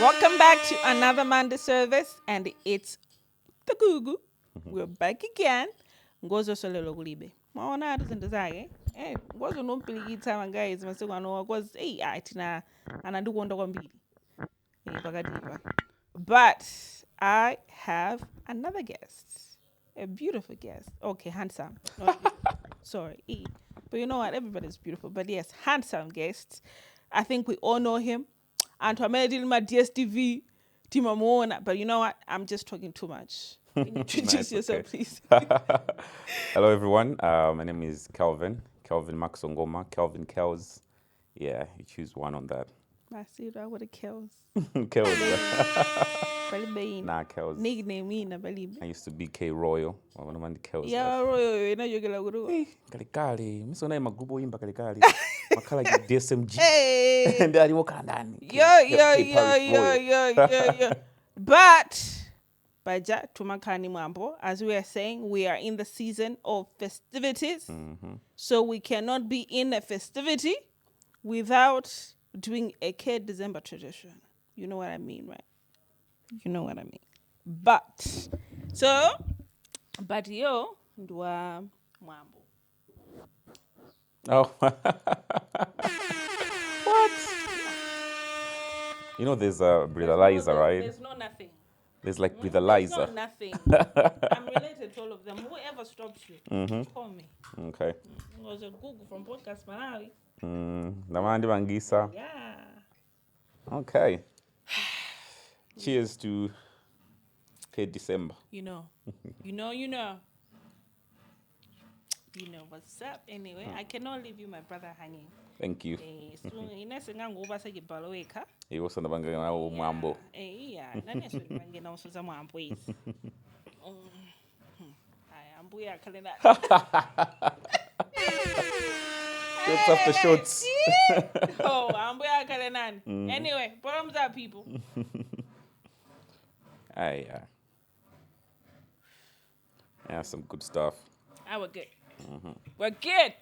Welcome back to another Monday service, and it's the Gugu. We're back again. Ngozo solelo kulibe. Maona izinto zakhe. Ngozo nomphilikitha guys masekwana because athina anandikonto kwambili. Bakadiva. But I have another guest. A beautiful guest. Okay, handsome. No, sorry. But you know what? Everybody's beautiful. But yes, handsome guest. I think we all know him. And to my DSTV, Timamona. But you know what? I'm just talking too much. Introduce yourself, please. Hello, everyone. My name is Kelvin. Kelvin Maxwell Ngoma. Kelvin Kells. Yeah, you choose one on that. I see that with the Kells. Kells. Nah, Kells. Nickname na balibe. I used to be K Royal. One of the Kells. Yeah, Royal. You know you're gonna go. Hey, kalikali. Miso na magrubo imba kalikali. Makala ya DSMG. Hey. And then you can done. Yo. But Baja Tumakani Mambo, as we are saying, we are in the season of festivities. Mm-hmm. So we cannot be in a festivity without doing a K December tradition. You know what I mean, right? You know what I mean. But yo ndwa Mambo. Oh. What? You know there's a breathalyzer, right? There's no nothing. There's like breathalyzer. There's no nothing. I'm related to all of them. Whoever stops you, call me. Okay. It was a Gugu from Podcastmalawi. Namandi Bangisa. Yeah. Okay. Cheers to December. You know what's up. Anyway, I cannot leave you, my brother, hanging. Thank you. So inesinga ngoba sekibhaloweka. Iwo sana bangena nawo mwambo. Yeah, naneso bangena usuza mwambo yisi. Hayi, ambuya khalena. Shots after shots. Oh, ambuya khalenani. Anyway, bottoms up, people. Yeah, some good stuff. We're good. We're good.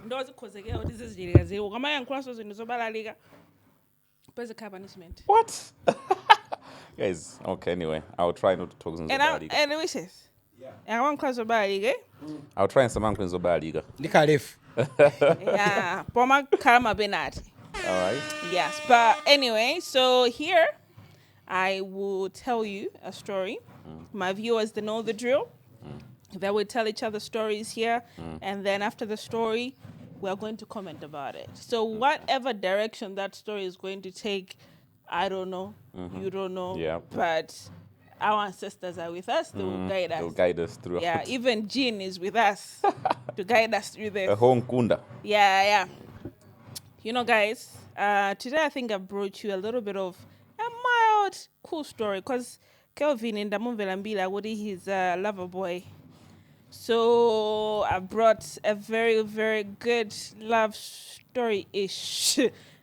Ndozi khozeke ukuthi sizijilika ziko. Kamanye ngikhulaso zinto zobalalika. Bese punishment. What? Guys, okay, anyway, I'll try not to talk zobalalika. And wishes. Yeah. I khulaso zobalalika. I'll try some ankle zobalalika. Nikalef. Yeah, Poma Karma Benati. All right. Yes, but anyway, so here I will tell you a story. My viewers, they know the drill. They will tell each other stories here, and then after the story, we are going to comment about it. So whatever direction that story is going to take, I don't know, you don't know, but our ancestors are with us. They will guide us. They'll guide us through. Yeah, even Jean is with us to guide us through this. A home kunda. Yeah. You know, guys, today I think I brought you a little bit of a mild, cool story because Kelvin in Damunvelambila, what he's a lover boy. So I brought a very, very good love story-ish.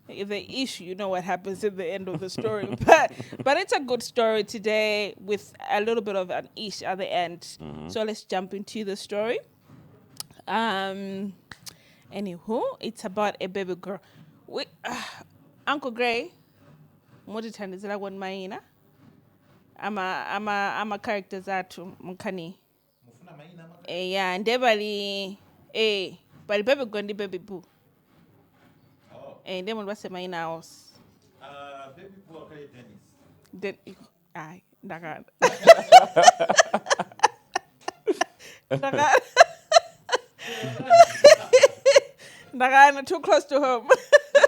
The issue, you know what happens at the end of the story. but it's a good story today with a little bit of an ish at the end. So let's jump into the story. Anywho, it's about a baby girl. Uncle Gray, mudithandizela kwa maina. Ama characters atu mkani. Yeah, ndebali bali baby girl ndi baby boo. Ndemo ndibase maina house. Baby boo akale Dennis. Ndakana. Ndakana, too close to home.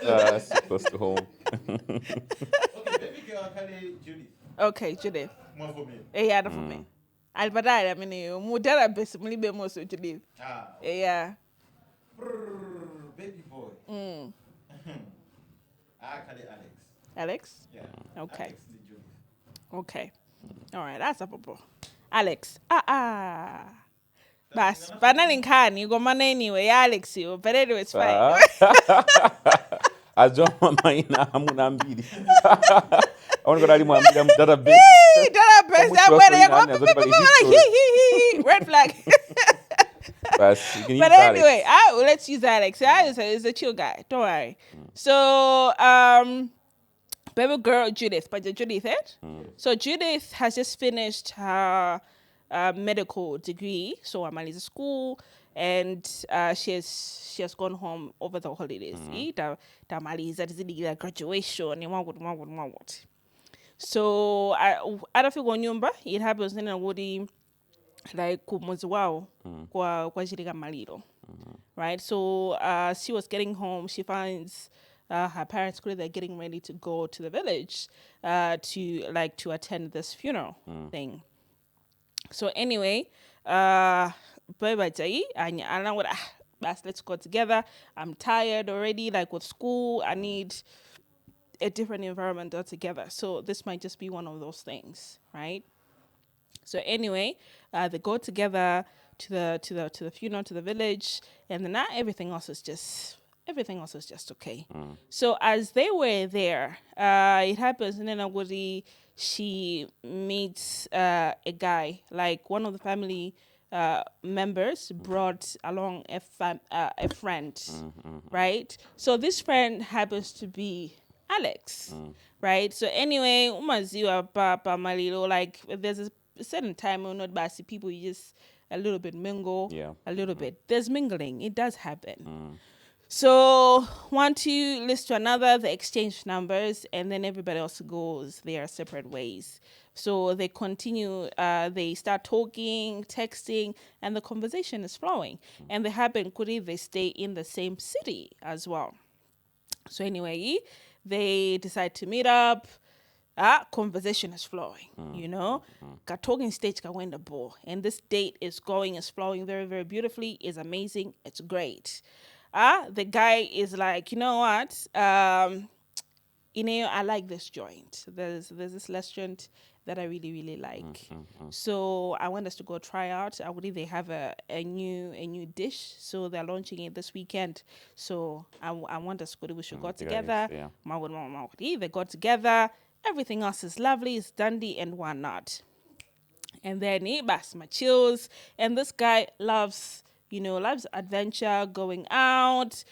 That's close to home. Okay, baby girl akale Judith. Okay, Judith. More for me. Yeah, for me. Albatara mini mudara best mulibe most to live. Yeah. Baby boy. Akale Alex. Alex? Yeah. Okay. Alex the Judith. Okay. All right, that's a popo. Alex. Bas, banana can you go man anyway, Alex you, but anyway it's fine. Ajoma maina hamuna mbili. I want to go to the database. Red flag. But anyway, let's use Alex. Alex is a chill guy. Don't worry. So, baby girl Judith, but Judith, eh? So Judith has just finished her medical degree, so I'm at school, and she has gone home over the holidays. Graduation, what. So I don't feel nyumba. It happens in a woody like kumwezi wao kwa shirika maliro. Right? So she was getting home. She finds her parents, they're getting ready to go to the village to attend this funeral thing. So anyway, let's go together. I'm tired already, like with school. I need a different environment altogether. So this might just be one of those things, right? So anyway, they go together to the funeral, to the village, and then everything else is just okay. So as they were there, it happens, and then she meets a guy, like one of the family members brought along a friend, right? So this friend happens to be Alex, right? So anyway, umaziwa pa malilo, like there's a certain time when not basi people, you just a little bit mingle, a little bit. There's mingling, it does happen. So one, two, list to another, they exchange numbers, and then everybody else goes their separate ways. So they continue, they start talking, texting, and the conversation is flowing. And they happen, they stay in the same city as well. So anyway, they decide to meet up. Conversation is flowing, Ka talking stage ka win the ball. And this date is flowing very, very beautifully. It's amazing. It's great. The guy is like, you know what? I like this joint. There's this restaurant that I really, really like. So I want us to go try out. I believe they have a new dish. So they're launching it this weekend. So I want us to we should go together. They go together. Everything else is lovely, it's dandy and whatnot. And then my chills. And this guy loves adventure, going out,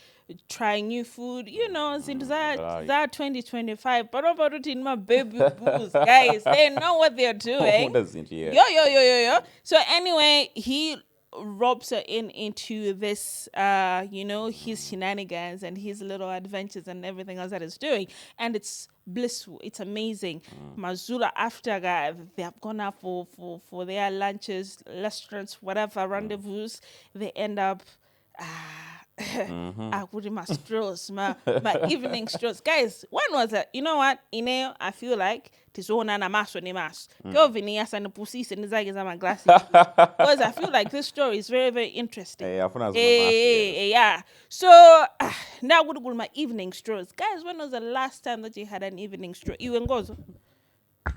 trying new food, since that 2025. But about it in my baby booze, guys, they know what they're doing. Yo. So anyway, he ropes her into this, his shenanigans and his little adventures and everything else that he's doing. And it's blissful. It's amazing. Mazula, after that, they have gone out for their lunches, restaurants, whatever, rendezvous. They end up with my strolls, my evening strolls. Guys, when was it? You know what? I feel like tizona na maso ni mas. Kelvin yasa na pussy senizagiza my glasses. Because I feel like this story is very, very interesting. Yeah. So now would go my evening strolls. Guys, when was the last time that you had an evening stroll? You and Ngozo?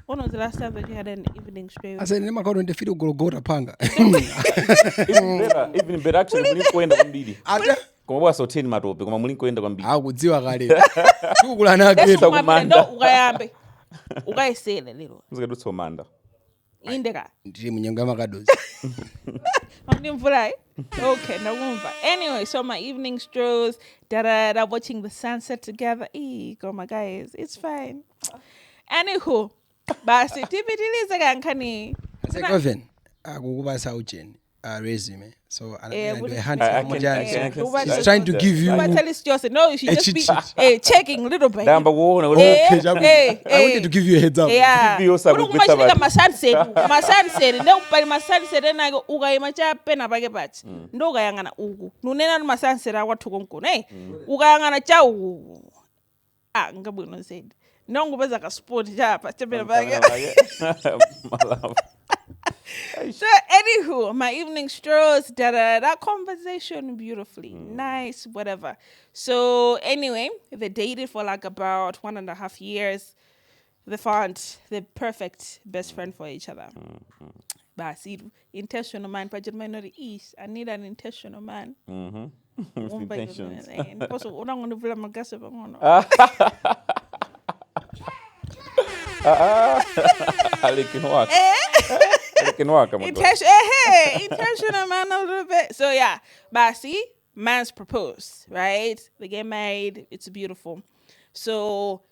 When was the last time that you had an evening stroll? I said, "Nema kaona ndefiro gologora panga." Even better actually muli kwenda kwambiri. Koma bwa soteni matope koma muli kwenda kwambiri. Akudziwa kale. Kukula nagenda kumanda. Ukayambe. Ukayisele lero. Muzikadutsa manda. Indeka. Ndiri munyanga makadozi. Okay, no. Anyway, so my evening strolls, watching the sunset together. My guys, it's fine. Anywho, basi tipitilize kankani. Ase Kelvin, akukubasa ujeni resume. So he's trying to give you. No, you should just be checking a little bit. I wanted to give you a heads up. Yeah. Masanse, no, but masanse then I go uga imacha pena bage patch. No gayangana ugu. Nunena masanse ra watu konko, eh? Uga yangana chau. Ngabuno said. No ngubeza ka sport ja pa chapena bage. So anywho, my evening strolls, that conversation beautifully, nice, whatever. So anyway, they dated for like about 1.5 years. They found the perfect best friend for each other. But see, intentional man, but might not is. I need an intentional man. Intentions. Also, I'm going to play my gossip. Intentional man a little bit. So yeah, but see, man's proposed, right? They get married. It's beautiful. So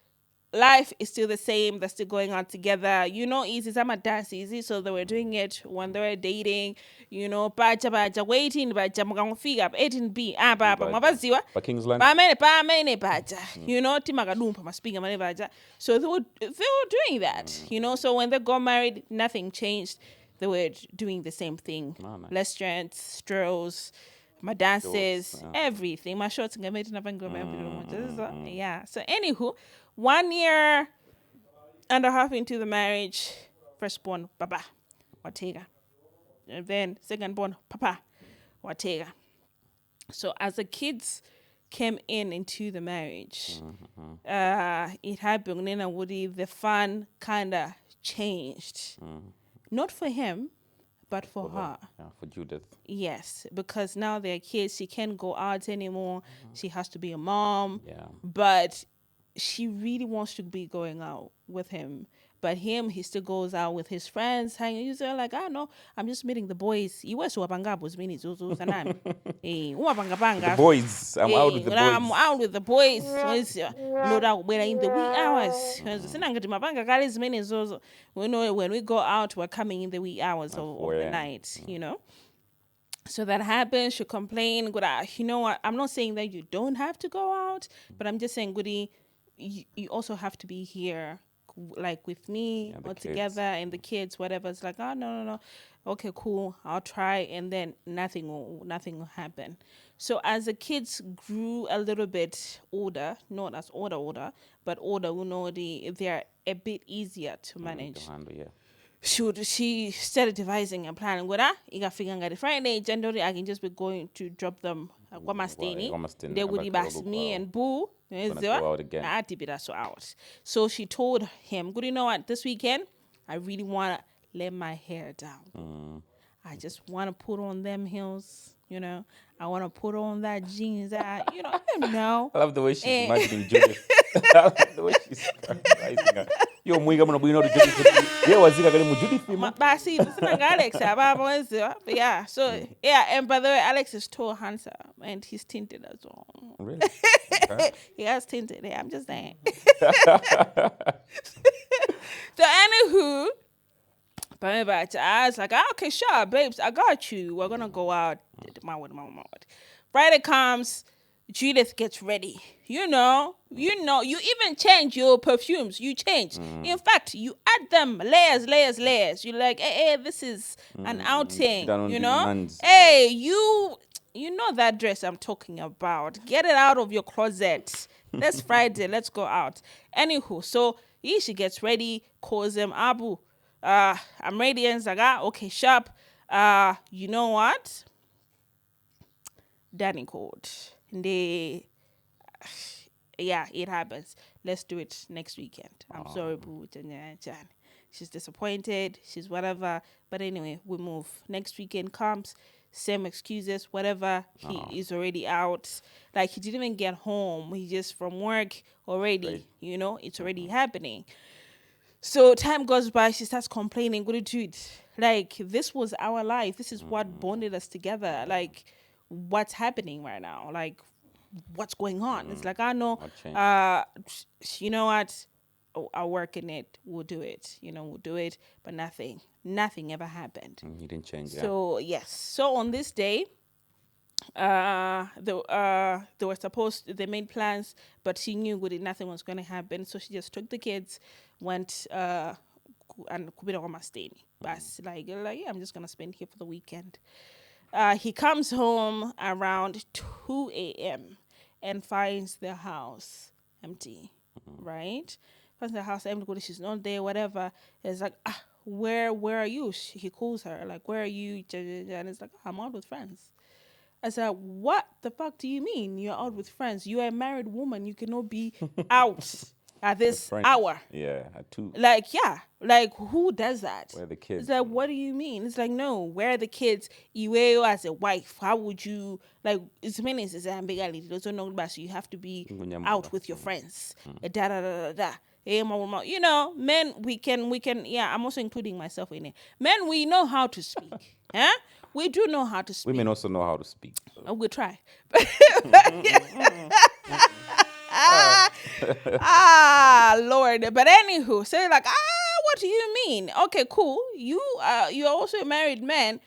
life is still the same. They're still going out together. Easy. Some are dance easy. So they were doing it when they were dating. Baja, waiting, baja, mukangofika, 18B, baba, mabaziwa. But Kingsland. Pamene baja. Timakadumpa maspinga mane baja. So they were doing that. So when they got married, nothing changed. They were doing the same thing. Oh, nice. Restaurants, strolls, my dances, everything. My shorts yeah. So anywho, 1 year and a half into the marriage, firstborn, Baba, Watega. And then secondborn, Papa, Watega. So as the kids came into the marriage, it happened, Nina Woody, the fun kind of changed. Not for him, but for her. For Judith. Yes, because now they're kids. She can't go out anymore. She has to be a mom. Yeah. But she really wants to be going out with him. But he still goes out with his friends, hanging. He's like, no, I'm just meeting the boys. He was wapangabos mini zuzu sanami. The boys. I'm out with the boys. I'm out with the boys. No doubt we're in the wee hours. When we go out, we're coming in the wee hours of the night, So that happens. She complained. You know what? I'm not saying that you don't have to go out, but I'm just saying, Goody, you also have to be here, like with me or together and the kids, whatever. It's like, no. Okay, cool. I'll try. And then nothing will happen. So as the kids grew a little bit older, not as older, but older, they're a bit easier to manage. To handle, yeah. She started devising a plan. Friday, January, I can just be going to drop them at Guamastini. They would be me and Boo. Go out again. Out. So she told him, good, you know what, this weekend, I really want to let my hair down. I just want to put on them heels, I want to put on that jeans. I know. I love the way she's imagining Judith. I love the way she's rising her. Yo, mwiga mwana bwino Judith. Yeah, wazika kale mu Judith. But see, this is Alex. Yeah. So and by the way, Alex is tall, handsome, and he's tinted as well. Really? Okay. He has tinted. Yeah, I'm just saying. So anywho, I was like, okay, sure, babes, I got you. We're gonna go out. My word. Friday comes. Judith gets ready. You even change your perfumes. You change. In fact, you add them layers. You're like, hey, this is an outing. Hey, you know that dress I'm talking about. Get it out of your closet. That's Friday. Let's go out. Anywho, so she gets ready, calls him Abu. I'm ready, and like, okay, sharp. You know what? Danny called. It happens. Let's do it next weekend. I'm sorry, Boo. She's disappointed. She's whatever. But anyway, we move. Next weekend comes. Same excuses, whatever. He is already out. Like, he didn't even get home. He just from work already. Right. It's already happening. So time goes by. She starts complaining. What did you do? Like, this was our life. This is what bonded us together. Like, what's happening right now? Like, what's going on? It's like, I know, you know what? I'll work in it. We'll do it. We'll do it. But nothing ever happened. You didn't change. So, yes. So on this day, they made plans, but she knew nothing was going to happen. So she just took the kids, went, and like, yeah, I'm just going to spend here for the weekend. He comes home around 2 a.m. and finds the house empty, right? Finds the house empty, she's not there, whatever. It's like, where are you? He calls her, like, where are you? And it's like, I'm out with friends. I said, what the fuck do you mean you're out with friends? You're a married woman. You cannot be out at this hour. Yeah, at 2. Like, yeah. Like, who does that? Where are the kids? It's like, what do you mean? It's like, no, where are the kids? You as a wife, how would you, like, it's many is ambiguity. There's no but you have to be out with your friends. Men, we can, yeah, I'm also including myself in it. Men, we know how to speak. Huh? We do know how to speak. Women also know how to speak. We'll try. Lord. But anywho, so you're like, what do you mean? Okay, cool. You're also a married man.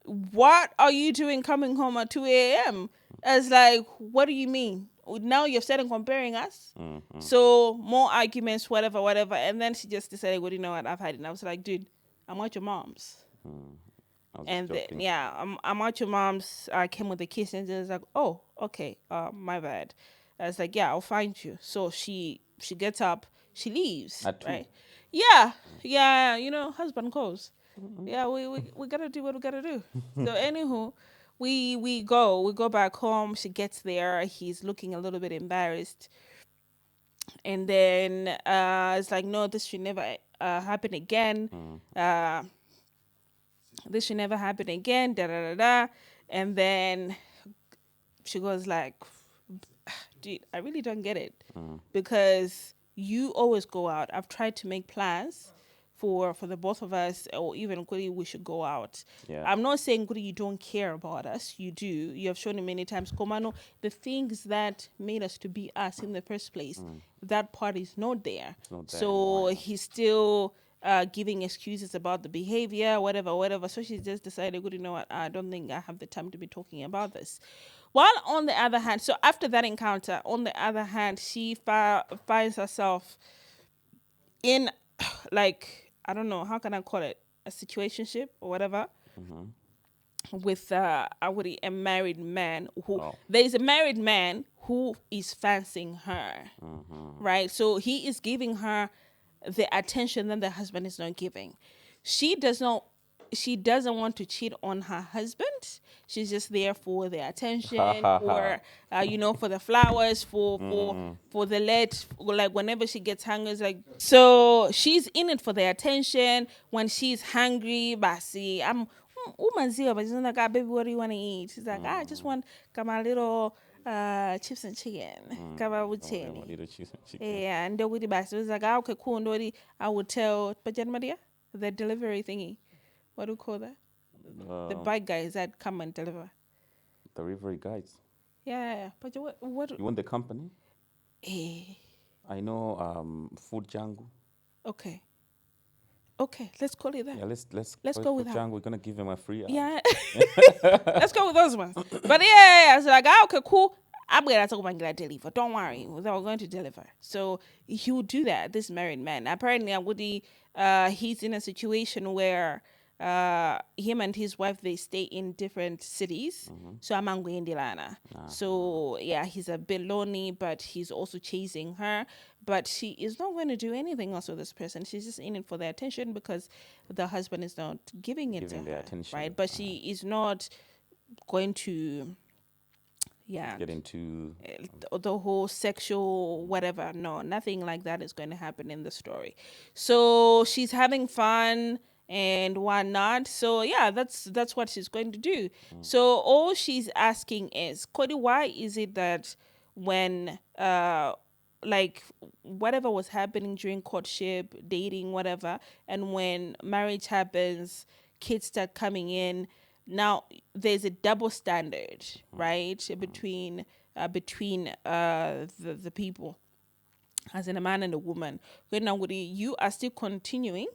What are you doing coming home at 2 a.m.? It's like, what do you mean? Now you're starting comparing us. So more arguments, whatever. And then she just decided, well, you know what, I've had it. And I was like, dude, I'm at your mom's. I was And then, joking. yeah, I'm at your mom's. I came with the kiss, and she was like, "Oh, okay, my bad." I was like, "Yeah, I'll find you." So she gets up, she leaves. At 2? Right? Yeah. You know, husband calls. Yeah, we gotta do what we gotta do. So anywho, we go back home. She gets there. He's looking a little bit embarrassed, and then it's like, no, this should never happen again. This should never happen again. Da da da da. And then she goes like, dude, I really don't get it because you always go out. I've tried to make plans for the both of us, or even Kuri, we should go out. Yeah. I'm not saying Kuri, you don't care about us. You do. You have shown it many times. Komano, the things that made us to be us in the first place, that part is not there. not there So anymore. he's still giving excuses about the behavior, whatever. So she just decided, good, you know what, I don't think I have the time to be talking about this. While on the other hand, so after that encounter, on the other hand, she finds herself in, like, I don't know, how can I call it? A situationship or whatever. With a married man who there's a married man who is fancying her, right? So he is giving her the attention that the husband is not giving. She doesn't want to cheat on her husband. She's just there for the attention, for for the flowers, for the lead. Like whenever she gets hungry, it's like, so she's in it for the attention. When she's hungry, basi, Umanzio, but she's like, baby, what do you want to eat? She's like, I just want my little chips and chicken. Kama wucheni. Little cheese and chicken. Yeah, and then with the basi, it's like, okay, cool. And I would tell Pajan Maria, the delivery thingy. What do you call that? The bike guys that come and deliver. Delivery guys. Yeah. But what? You want the company? Eh. I know Food Jungle. Okay, let's call it that. Yeah, let's Let's call go it with Food her. Jungle. We're gonna give him a free ad. Yeah. Let's go with those ones. But yeah. So like, okay, cool. I'm gonna talk about deliver. Don't worry, we're going to deliver. So he would do that. This married man. Apparently, he's in a situation where him and his wife, they stay in different cities. So I'm in Dilana. So yeah, he's a bit lonely, but he's also chasing her. But she is not going to do anything else with this person. She's just in it for the attention because the husband is not giving it to the her, attention. right? But she is not going to Get into the whole sexual whatever. No, nothing like that is going to happen in the story. So she's having fun and whatnot. So yeah, that's what she's going to do. So all she's asking is, Cody, why is it that when like whatever was happening during courtship, dating, whatever, and when marriage happens, kids start coming in, now there's a double standard, right, between the people, as in a man and a woman. You are still continuing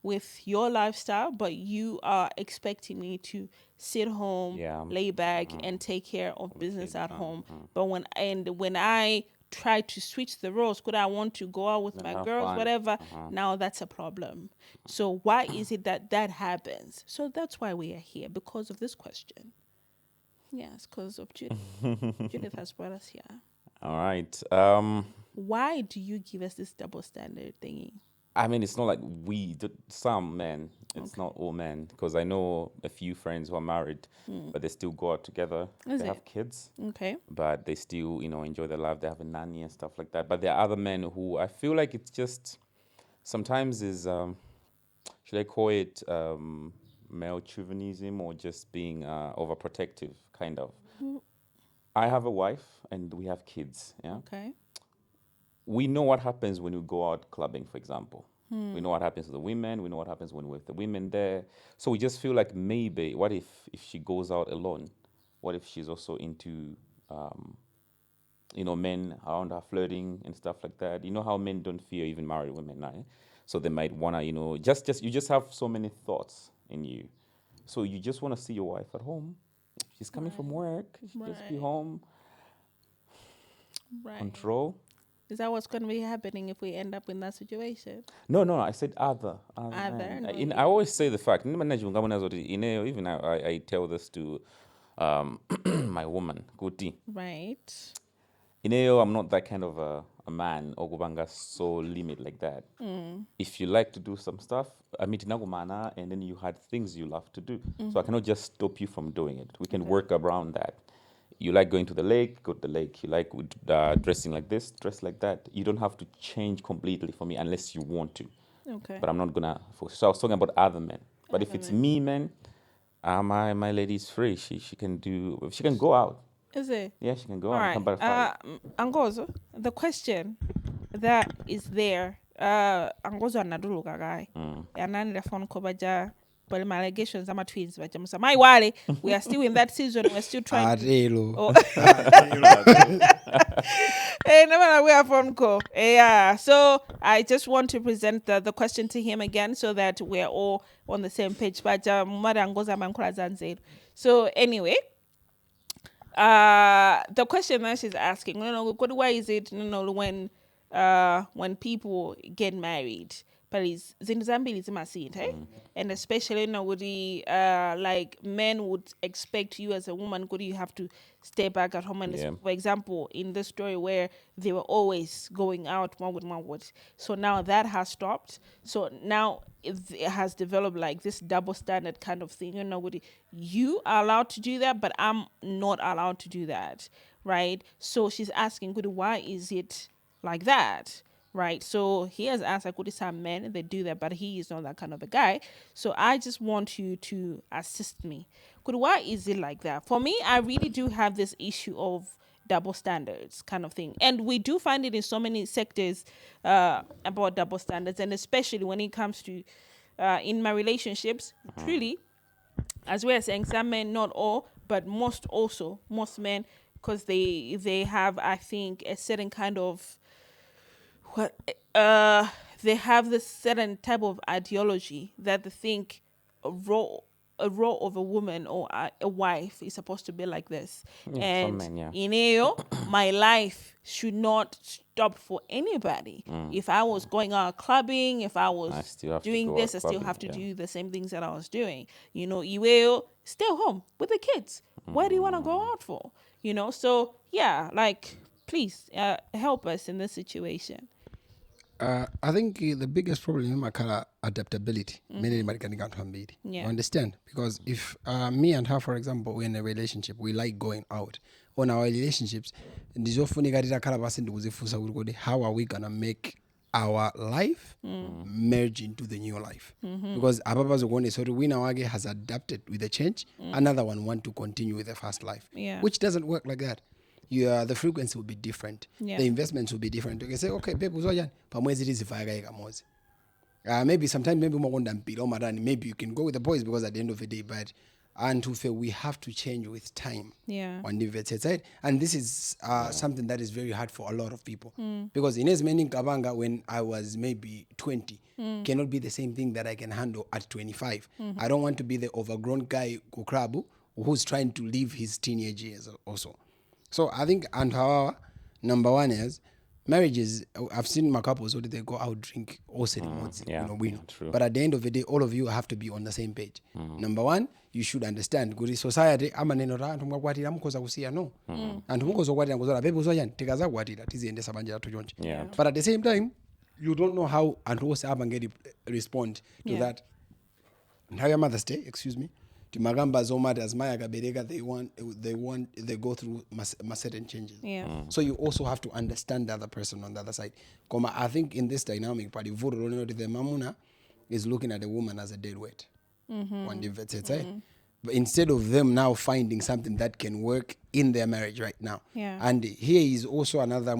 with your lifestyle, but you are expecting me to sit home, lay back, and take care of business at home. But when I try to switch the roles, could I want to go out with my girls, whatever, now that's a problem. So why is it that happens? So that's why we are here, because of this question. Yes, because of Judith. Judith has brought us here. all right. Why do you give us this double standard thingy? I mean, it's not like some men. It's not all men, because I know a few friends who are married, but they still go out together. They have kids, Okay. but they still, enjoy their life. They have a nanny and stuff like that. But there are other men who I feel like it's just sometimes is, should I call it male chauvinism, or just being overprotective, kind of. I have a wife and we have kids. Yeah. Okay. We know what happens when we go out clubbing, for example. We know what happens to the women. We know what happens when we're with the women there. So we just feel like maybe, what if she goes out alone? What if she's also into men around her flirting and stuff like that. You know how men don't fear even married women, right? So they might wanna, just you just have so many thoughts in you. So you just wanna see your wife at home. She's coming from work. She just be Right. home. Right. Control. Is that what's going to be happening if we end up in that situation? No, I said other Other, men. no, I always say the fact. Even I tell this to my woman, Kuti. Right. I'm not that kind of a man or gubanga so limit like that. If you like to do some stuff, I mean tinagumana, and then you had things you love to do. So I cannot just stop you from doing it. We can work around that. You like going to the lake, go to the lake. You like dressing like this, dress like that. You don't have to change completely for me unless you want to. Okay. But I'm not gonna focus. So I was talking about other men. But if it's me, man, my lady's free. She can go out. Is it? Yeah, she can go All out and right. come back at 5. Ngozo, the question that is there, Ngozo anaduluka guy. Anani la phone call baja, but my allegations are twins. Baja musa. My wale, we are still in that season. We're still trying. Arelo. Oh. Hey, never we have phone call. Yeah. So I just want to present the question to him again so that we're all on the same page. Baja mumada Ngozo amankula zanzelu. So anyway. The question that she's asking, why is it, when people get married, but it's Zambia is massive, eh? And especially, with the like men would expect you as a woman, you have to stay back at home. And Yeah. for example, in the story where they were always going out, one would. So now that has stopped. So now it has developed like this double standard kind of thing. You are allowed to do that, but I'm not allowed to do that, right? So she's asking, why is it like that? Right, so he has asked, some men they do that, but he is not that kind of a guy. So I just want you to assist me. Why is it like that? For me, I really do have this issue of double standards kind of thing, and we do find it in so many sectors about double standards, and especially when it comes to in my relationships. Really, as we are saying, some men, not all, but most men, because they have, I think, a certain kind of they have this certain type of ideology that they think a role of a woman or a wife is supposed to be like this. Yeah, And some men, my life should not stop for anybody. If I was going out clubbing, if I I was still have to doing go this, I out still clubbing, have to yeah. do the same things that I was doing. You will stay home with the kids. Why do you want to go out for? So yeah, like, please help us in this situation. I think the biggest problem in my color adaptability. Many Yeah. You understand? Because if me and her, for example, we're in a relationship, we like going out. On our relationships, how are we gonna make our life merge into the new life? Because Ababa's one so Winawage has adapted with the change. Another one want to continue with the first life, Yeah. which doesn't work like that. The frequency will be different. Yeah. The investments will be different. You can say, okay, babe, maybe sometimes maybe you can go with the boys because at the end of the day, but and to feel we have to change with time. Yeah. On the side, and this is something that is very hard for a lot of people because in as many Kabanga when I was maybe 20 cannot be the same thing that I can handle at 25. I don't want to be the overgrown guy Kukrabu who's trying to live his teenage years also. So I think, and however, number one is marriages. I've seen my couples where they go out drink all ceremonies, true. But at the end of the day, all of you have to be on the same page. Number one, you should understand. Good society. I'm an enora. Tumkwatira mukoza kusia no. And mukoza kwatira kuzola. Baby uzoyan. Tikaza kwatira. Tiziende sabanja tujonje. Yeah. But at the same time, you don't know how and who Abangeri respond to that. And how your Mother's Day, excuse me. Timagamba Zomad as Maya Gaberega, they go through certain changes. Yeah. So you also have to understand the other person on the other side. I think in this dynamic, the Mamuna is looking at the woman as a dead weight. But instead of them now finding something that can work in their marriage right now. Yeah. And here is also another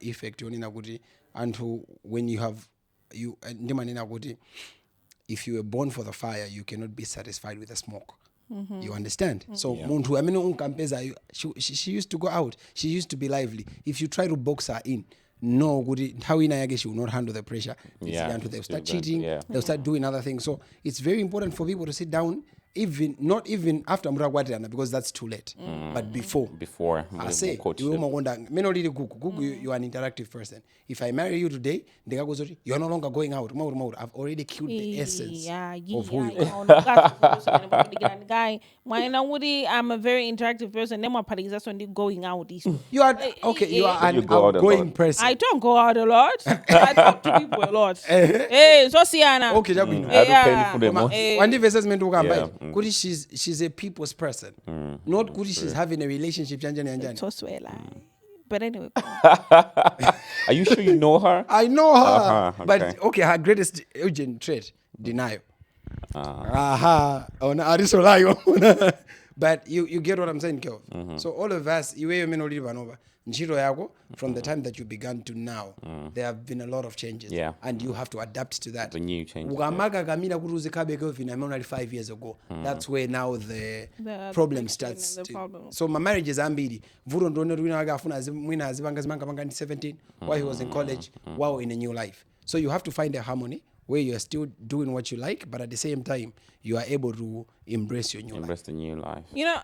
effect and when you have if you were born for the fire, you cannot be satisfied with the smoke. You understand? So muntu amene unkampeza she used to go out. She used to be lively. If you try to box her in, no kuti nthawi ina yake she will not handle the pressure. They'll start cheating. They'll start doing other things. So it's very important for people to sit down, not even after murakwatana, because that's too late. But before I say Gugu, you are an interactive person. If I marry you today, you are no longer going out. I've already killed the essence of who you are. I'm a very interactive person. Then my parties are going out. You are okay. You are an outgoing person. I don't go out a lot. I talk to people a lot. Hey, so Siana. Okay, one day versus men to come by. She's a people's person. Not good. She's having a relationship. But anyway. Are you sure you know her? I know her. Okay. But okay, her greatest urgent trait, denial. But you get what I'm saying, Kelvin. So all of us, from the time that you began to now, there have been a lot of changes. Yeah. And you have to adapt to that. The new changes. I'm only 5 years ago. That's where now the problem starts. So my marriage is ambidi. 17 while he was in college, wow, in a new life. So you have to find a harmony where you are still doing what you like, but at the same time, you are able to embrace your new life. Embrace the new life. You know,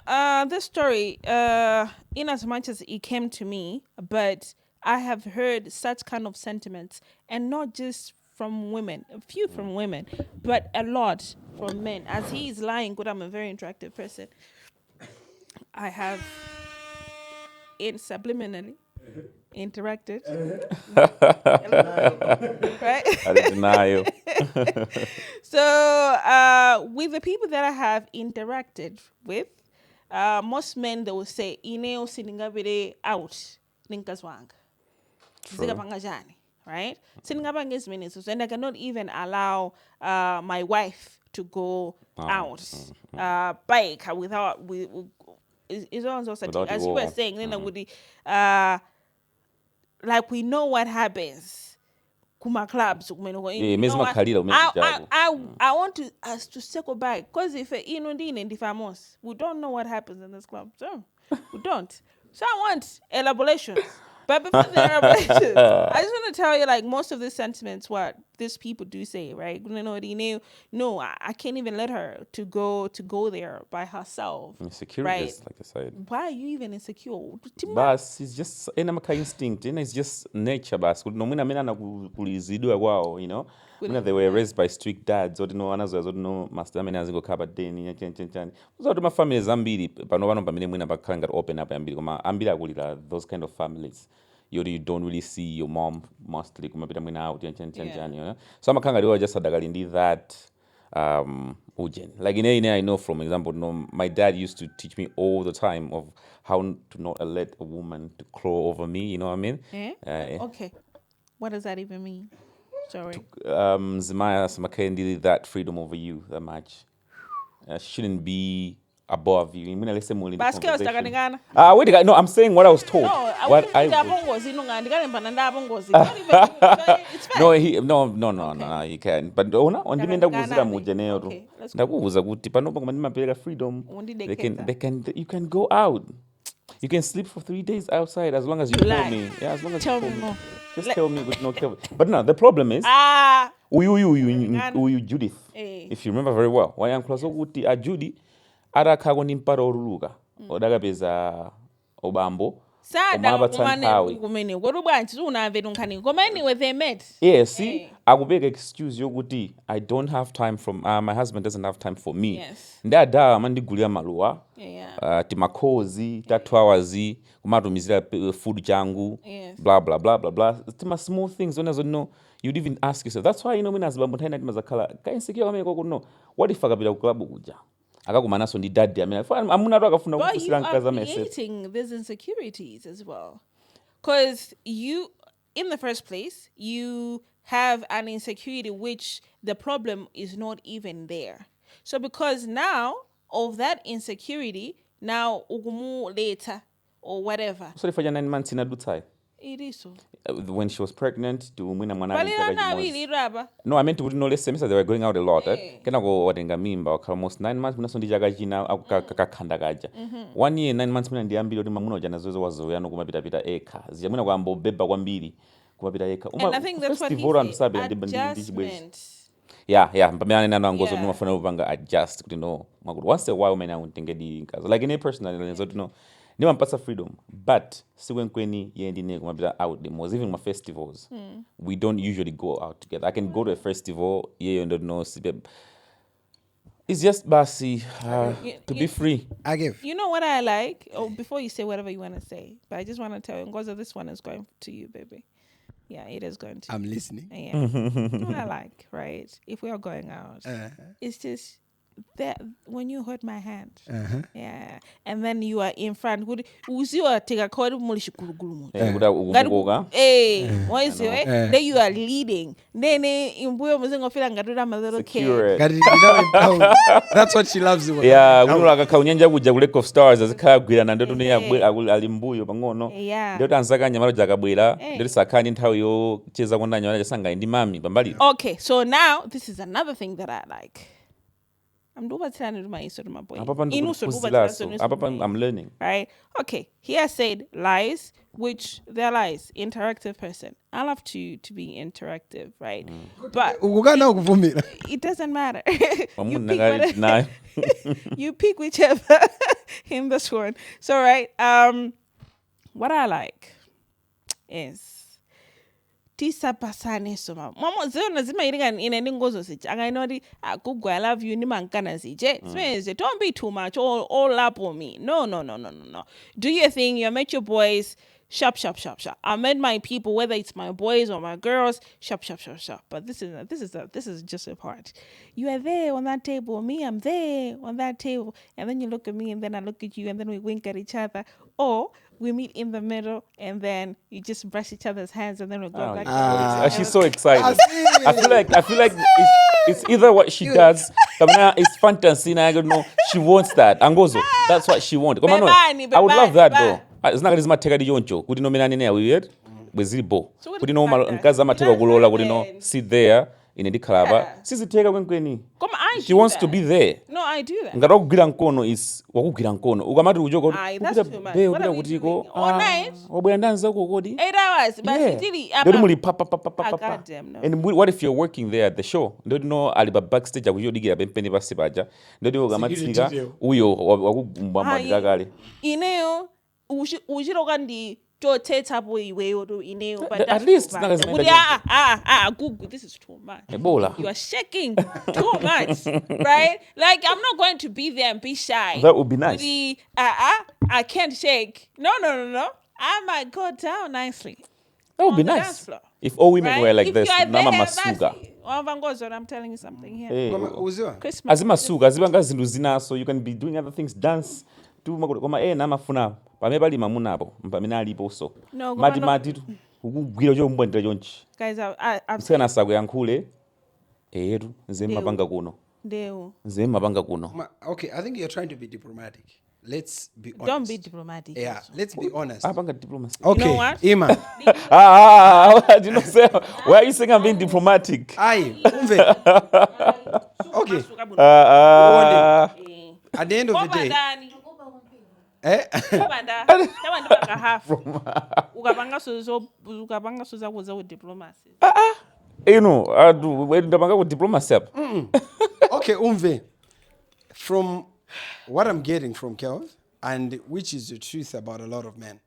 this story, in as much as it came to me, but I have heard such kind of sentiments, and not just from women, a few from women, but a lot from men. As he is lying, good, I'm a very interactive person. I have, subliminally, interacted. Right? Denial. So with the people that I have interacted with, most men, they will say ineo siningabire out ninkaswang zikapangajani, right? Siningabanga is minutes, and I cannot even allow my wife to go out bike without is also such as you were saying, then would like we know what happens. Kuma clubs, I want us to circle back, because if we don't know what happens in this club, so we don't. So I want elaborations. But before the elaborations, I just want to tell you, like, most of the sentiments what these people do say, right? No, I can't even let her to go there by herself. Insecure, right? Just like I said. Why are you even insecure? But it's just instinct, it's just nature. But no, you know. They were raised by strict dads. Or no master. Go cover day. So my family is ambili. But no one can open up ambili. Those kind of families. You don't really see your mom mostly. Yeah. So I'm just that. Like I know, from example, my dad used to teach me all the time of how to not let a woman to claw over me. You know what I mean? Okay. What does that even mean? Sorry. That freedom over you that much shouldn't be above you. Let's say more in the conversation. Wait, no, I'm saying what I was told. No, it's fine. No, he can't. But freedom. You can go out. You can sleep for 3 days outside as long as you tell me. Yeah, as long as tell you me more. Just tell me with no Kelvin. But no, the problem is Judith. If you remember very well, why I'm close to Judy, ada kago nimparo oruluga. Odaga beza obambo. Yeah, see, I will make excuse yoguti. I don't have time from my husband doesn't have time for me. Yes. Ndada mandi gulia malua. Timakozi, tatuawazi, kumatumizira food jangu, blah blah blah blah blah. Tima small things when no you'd even ask yourself. That's why mina zibambutana timazakala. Kai insecure kama yako no. What if akabila kulabu kuja? But you are creating these insecurities as well. Because you, in the first place, you have an insecurity which the problem is not even there. So because now of that insecurity, now ugumu later or whatever. So for 9 months in a dutai. It is so. When she was pregnant, to mwina mwana Balina na ali wili raba. No, I meant to know less semester they were going out a lot. Kena go wadenga mimba almost 9 months muna sondi jaga jina kakakanda gaja. 1 year 9 months muna ndiambili oti mamuna ojana zozo wazoya no kumapita pita eka. Zija muna kwambo beba kwambiri kumapita eka. And I think that's what he said. Adjustment. Yeah. Mpamiyane na Ngozo numafuna upanga adjust kuti no. Once a while mena untengedi nkazo. Like any person so to know. Niwa mpasa freedom, but sikwenkweni yendine kumabita out the most. Even my festivals, we don't usually go out together. I can go to a festival, you don't know. It's just basi to be free. I give. You know what I like? Oh, before you say whatever you want to say, but I just want to tell you, Ngozo, this one is going to you, baby. Yeah, it is going to. I'm listening. Yeah. You know what I like, right? If we are going out, it's just that when you hold my hand, yeah, and then you are in front, take a call, then you are leading. Then I'm a little kid. That's what she loves. Yeah, unulaka kaunyenja kuja ku Lake of Stars azikagwira na ndoto ne alimbuyo pangono. Ndio tanzaka nyamalo jakabwera, ndio sakani nthawi yo cheza kondanya wala sanga ndi mami pambali. Okay, so now this is another thing that I like. I'm doing my boy. I'm learning. Right? Okay. He has said lies, which they're lies. Interactive person. I love to be interactive, right? But it doesn't matter. You pick whichever in this one. So right, what I like is tisa pasane soma mama zeo nazima iringa ine Ngozo sije angainoti Gugu I love you ni mankana sije so don't be too much all up on me. No. Do your thing. You met your boys. Shop. I met my people, whether it's my boys or my girls. Shop. But this is just a part. You are there on that table. Me, I'm there on that table. And then you look at me, and then I look at you, and then we wink at each other. Or we meet in the middle, and then you just brush each other's hands, and then we go back. She's so excited. I feel like it's either what she does. It's fantasy. I don't know. She wants that. Ngozo, that's what she wants. I would love that though. It's not gonna take the yoncho. Kuti no menani ne weird. Bezilibo. Kuti no nkaza amateka kulola kuti no sit there in the club. Siziteka kwenkweni. She wants to be there. No, I do that. Ngara kugira nkono is wakugira nkono. Ukamati ujoko that's too much. What are we doing? All night? Wabwera ndanza uko kodi. 8 hours. But really, and what if you're working there at the show? Don't know aliba backstage akuyodigira bempeni basi baja. Ndio ukamatsika uyo wakugumba madagale. Ineo ujiro kandi toteta boy iweyo do ineo but at least Gugu, this is too much. Ebola. You are shaking too much, right? Like I'm not going to be there and be shy. That would be nice. I can't shake. No. I might go down nicely. That would be nice. If all women were like this, Mama Masuga. I'm telling you something here. Hey. Christmas. Azima suga, azima so you can be doing other things, dance. Namafuna. Pamebali mamunabo, mpamina alipo so. No, mati ukugwira jo mbwendera jonchi. Guys, I've sena sago yankule. Nzema banga kuno. Nzema banga kuno. Okay, I think you're trying to be diplomatic. Let's be honest. Don't be diplomatic. Yeah, let's be honest. Banga diplomacy. Okay, you know what? Ima. Do you know say why are you saying I'm being diplomatic? Aye, okay. At the end of the day. Ukabanga soza kuza with diplomacy. Ndabanga with diplomacy. Okay, from what I'm getting from Kelvin, and which is the truth about a lot of men.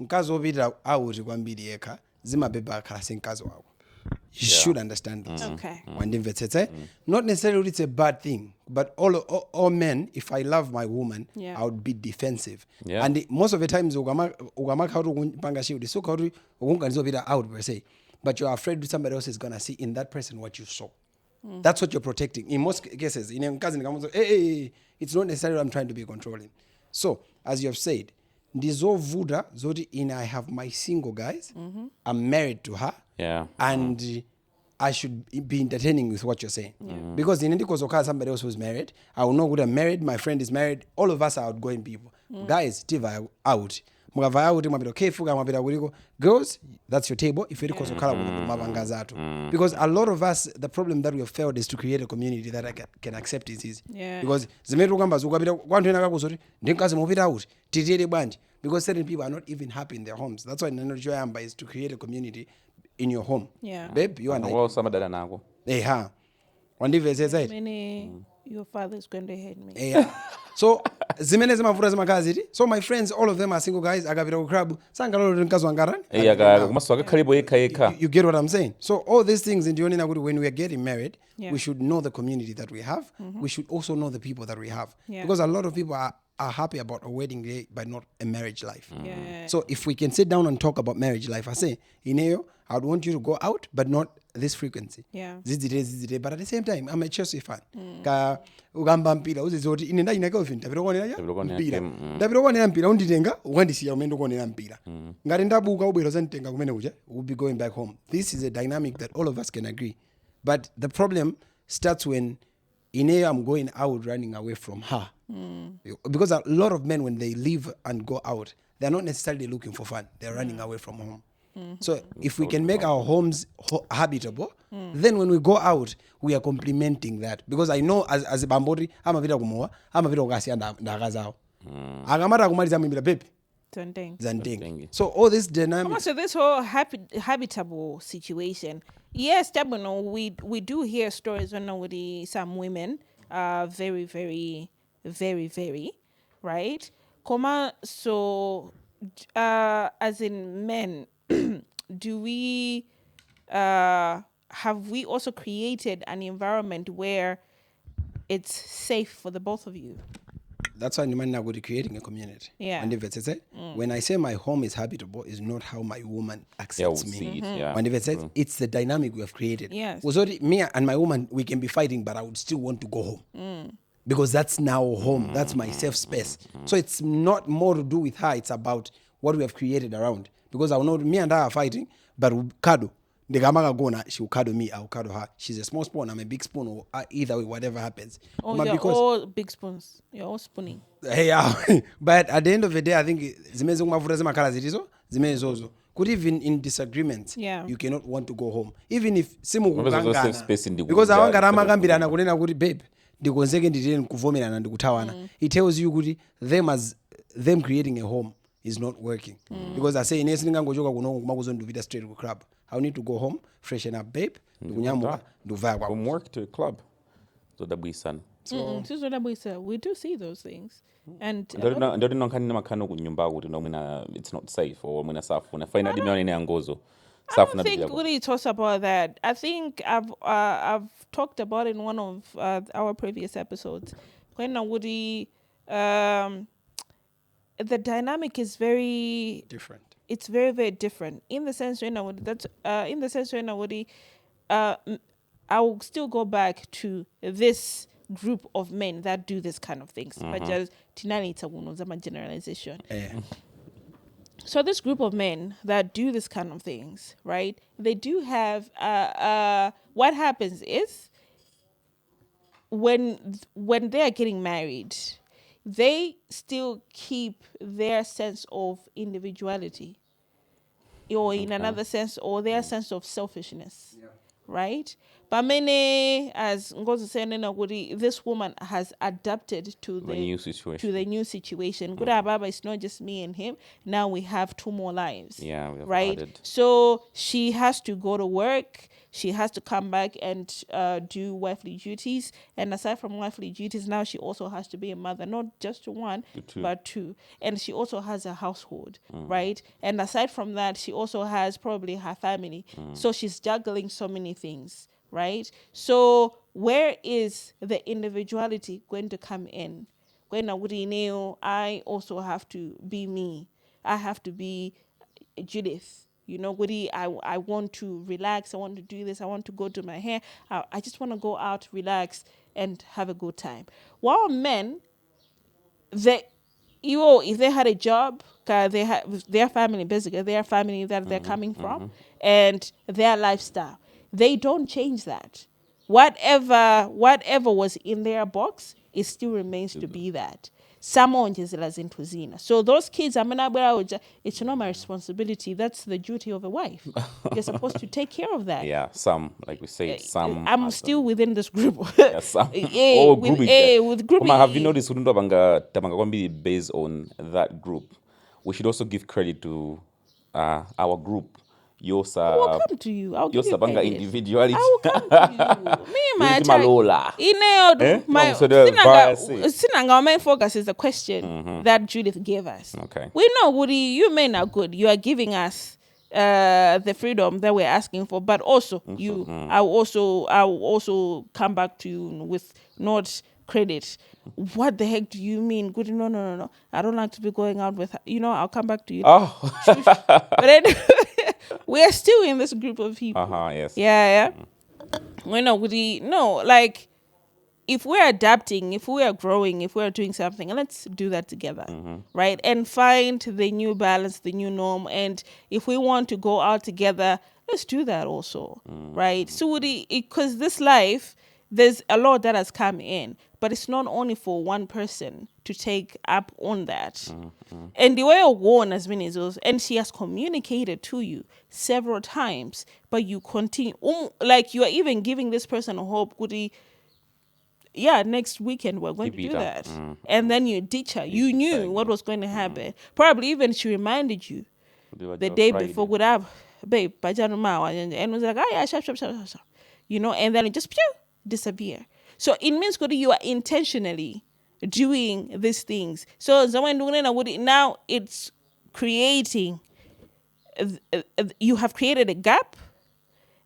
Nkazo bida awuti kwambiri eka zima beba kalase nkazo wawo. You should understand this. Okay. Not necessarily it's a bad thing, but all men, if I love my woman, I would be defensive. Yeah. And most of the times, out per se, but you're afraid that somebody else is gonna see in that person what you saw. That's what you're protecting. In most cases, in a cousin, it's not necessarily I'm trying to be controlling. So, as you have said, Ndizo Vuda, Zodi in I have my single guys. I'm married to her. Yeah. And I should be entertaining with what you're saying. Because in Indiko Zoka, somebody else who's married, I will know who I'm married, my friend is married, all of us are outgoing people. Guys, Tiva out. mukavaya kuti mwapita kefu kama mwapita kuliko girls that's your table if it kuzokhala kuno mabanga zathu because a lot of us the problem that we have failed is to create a community that can accept it easy because zimene tukamba zikapita kwanthu ena kakuzoti ndinkazi mupita kuti titiyere bwanji because certain people are not even happy in their homes. That's why nano choyamba is to create a community in your home. Babe, you and I. Well, some of that nako. Ha. Wandiveseza it. Your father is going to hate me. Yeah. So zimene zimavuta zimakaziti. So my friends, all of them are single guys. Akapita ku club. Sangalolo nkazo angarani. Kumaswaka kalibo yeka. You get what I'm saying? So all these things in Dioni Nagudu, when we are getting married, we should know the community that we have. We should also know the people that we have. Because a lot of people are happy about a wedding day but not a marriage life. So if we can sit down and talk about marriage life, I say, Ineo, I would want you to go out but not this frequency. Zizide, but at the same time, I'm a Chelsea fan. Ka ugamba mpira uzizoti inenda ina Kelvin tabirokonera mpira. Tabirokonera mpira unditenga wandisiya umendo konera mpira. Ngati ndabuka ubwero zantenga kumene kuja, we'll be going back home. This is a dynamic that all of us can agree. But the problem starts when I'm going out running away from her. Because a lot of men, when they leave and go out, they're not necessarily looking for fun. They're running away from home. So if we can make our homes habitable, then when we go out, we are complementing that. Because I know as a Bambori, I'm a bit of more, I'm a bit of Gassi and Dagazao. Agamara Kumariza Mibila Babe. Zanding. So all this dynamic. So this whole habitable situation. Yes, we do hear stories when some women are very, very, very, very, right? So as in men, do we have we also created an environment where it's safe for the both of you? That's why I'm now creating a community. And if it's when I say my home is habitable, is not how my woman accepts me. And if it's it's the dynamic we have created. Me and my woman, we can be fighting, but I would still want to go home. Because that's now home. That's my safe space. So it's not more to do with her. It's about what we have created around. Because I know me and her are fighting, but Kado, the Gamaga Gona, she will cuddle me, I will cuddle her. She's a small spoon, I'm a big spoon, or either way, whatever happens. You're all big spoons. You're all spooning. But at the end of the day, I think could even in disagreements, you cannot want to go home. Even if because I want to go babe. It tells you them creating a home is not working. Because I say straight to club. I need to go home, freshen up, babe. From work to a club. So that we son. We do see those things. And it's not safe or Ngozo. I don't think really talks about that. I think I've talked about in one of our previous episodes when Woody the dynamic is very different. It's very, very different in the sense when I will still go back to this group of men that do this kind of things. But just Tinani it's a generalization. So this group of men that do this kind of things, right? They do have what happens is when they are getting married, they still keep their sense of individuality, or in another sense, or their sense of selfishness, right? But many, as Ngozo said, this woman has adapted to the new situation. Good Baba, it's not just me and him. Now we have two more lives. Yeah, we have right. Added. So she has to go to work. She has to come back and do wifely duties. And aside from wifely duties, now she also has to be a mother, not just to one, but two. And she also has a household, right? And aside from that, she also has probably her family. So she's juggling so many things, right? So where is the individuality going to come in? When I also have to be me. I have to be Judith. You know, I want to relax. I want to do this. I want to go do my hair. I just want to go out, relax, and have a good time. While men, if they had a job, they have their family, basically their family that they're coming from, and their lifestyle, they don't change that. Whatever was in their box it still remains to be that. Samawonjezera zinthu zina. So those kids, it's not my responsibility. That's the duty of a wife. You're supposed to take care of that. Yeah, some, like we said, some. I'm still within this group. Yeah, some. With group. Have you noticed we don't be based on that group? We should also give credit to our group. I will come to you. I'll give you credit. Individuality. I will come to you. Me and my Malola. Our main focus is the question that Judith gave us. Okay. We know, Woody, you men are good. You are giving us the freedom that we're asking for, but also I will also come back to you with not credit. What the heck do you mean? Good? No. I don't like to be going out with her. I'll come back to you. Oh. But then we are still in this group of people. Yes. Yeah. Like if we're adapting, if we are growing, if we're doing something, let's do that together, right? And find the new balance, the new norm. And if we want to go out together, let's do that also, right? So because this life, there's a lot that has come in, but it's not only for one person to take up on that. And the way of warn has been is, and she has communicated to you several times, but you continue, like you are even giving this person a hope, next weekend we're going to do that. And then you ditch her. You knew what was going to happen. Probably even she reminded you the day before, would have, babe, and was like, sharp. And then it just disappear. So it means you are intentionally doing these things. So now it's creating, you have created a gap,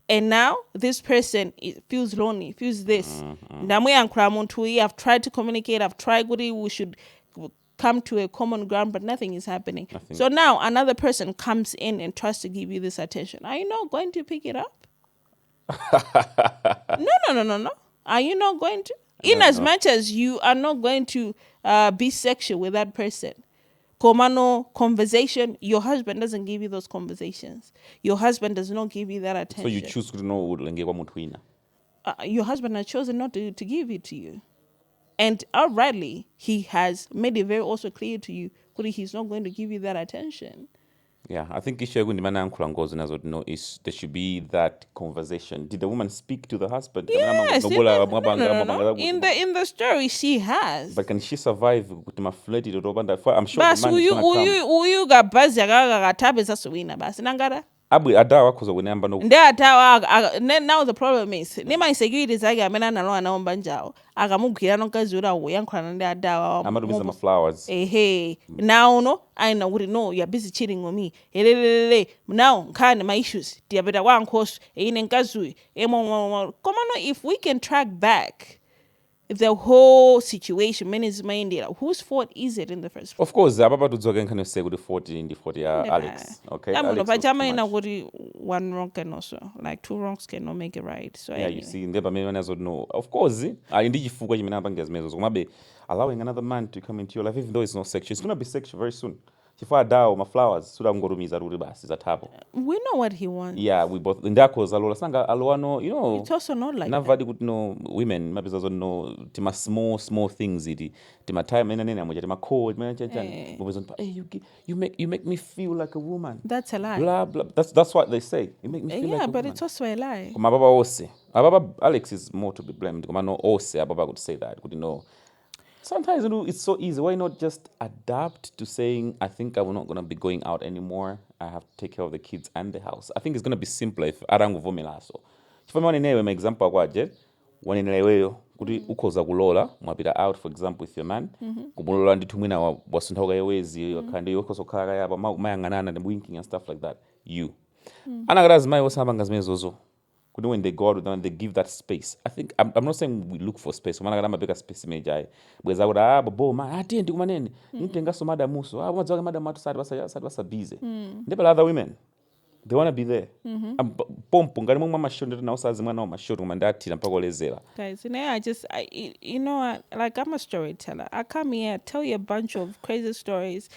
and now this person feels lonely, feels this. I've tried to communicate, I've tried we should come to a common ground, but nothing is happening. So now another person comes in and tries to give you this attention. Are you not going to pick it up? No. Are you not going to? As much as you are not going to be sexual with that person. Komano conversation, your husband doesn't give you those conversations. Your husband does not give you that attention. So you choose to know your husband has chosen not to give it to you. And outrightly, he has made it very also clear to you that he's not going to give you that attention. Yeah, I think there should be that conversation. Did the woman speak to the husband? Yes, no. In the story, she has. But can she survive with my flirty? I'm sure the man is gonna come. Adawa kuza kunemba no. Now the problem is nema insecurity zake amena nalo anaomba njao akamugwira nonkazi ura uyankhwana ndi adawa amadumiza ma flowers. Now no I know what no you're busy cheating on me now nkhani my issues diabeta kwankhoso ine nkazi if we can track back the whole situation, whose fault is it in the first place? Of course, Ababa to Zogan can say with the 40 Alex. Okay. One wrong can also, like two wrongs cannot make it right. So yeah, you see, never know. Of course, I indeed allowing another man to come into your life, even though it's not sexual. It's gonna be sexual very soon. If I die my flowers, so I'm going to table. We know what he wants. Yeah, we both in that cause Aloano, it's also not like nobody would know women, maybe doesn't know tima small things tima time tima code, hey, you make me feel like a woman. That's a lie. Blah blah. That's what they say. You make me feel like a woman. But it's also a lie. Alex is more to be blamed. Ababa would say that. Sometimes it's so easy. Why not just adapt to saying, I think I'm not going to be going out anymore. I have to take care of the kids and the house. I think it's going to be simpler if aranguvumila so. If I'm on an example when in leweyo kuti ukoza kulola mwapita out for example with your man kumulola ndi tumwina wasinthoka yewezi kandi yokosokhala yaba mayanganana and winking and stuff like that. You anakarazi mai wasamba ngazimene zozo. When they go out with them, they give that space. I think I'm not saying we look for space. When I got a bigger space, because I would man, I didn't do man. Nitenga so madam muso. I want to madam matu side busy. Never other women. They want to be there. I'm pompung. I don't want shoulder now. Says man, my shoulder, man, that tea and pagolezela. Guys, like I'm a storyteller. I come here, tell you a bunch of crazy stories.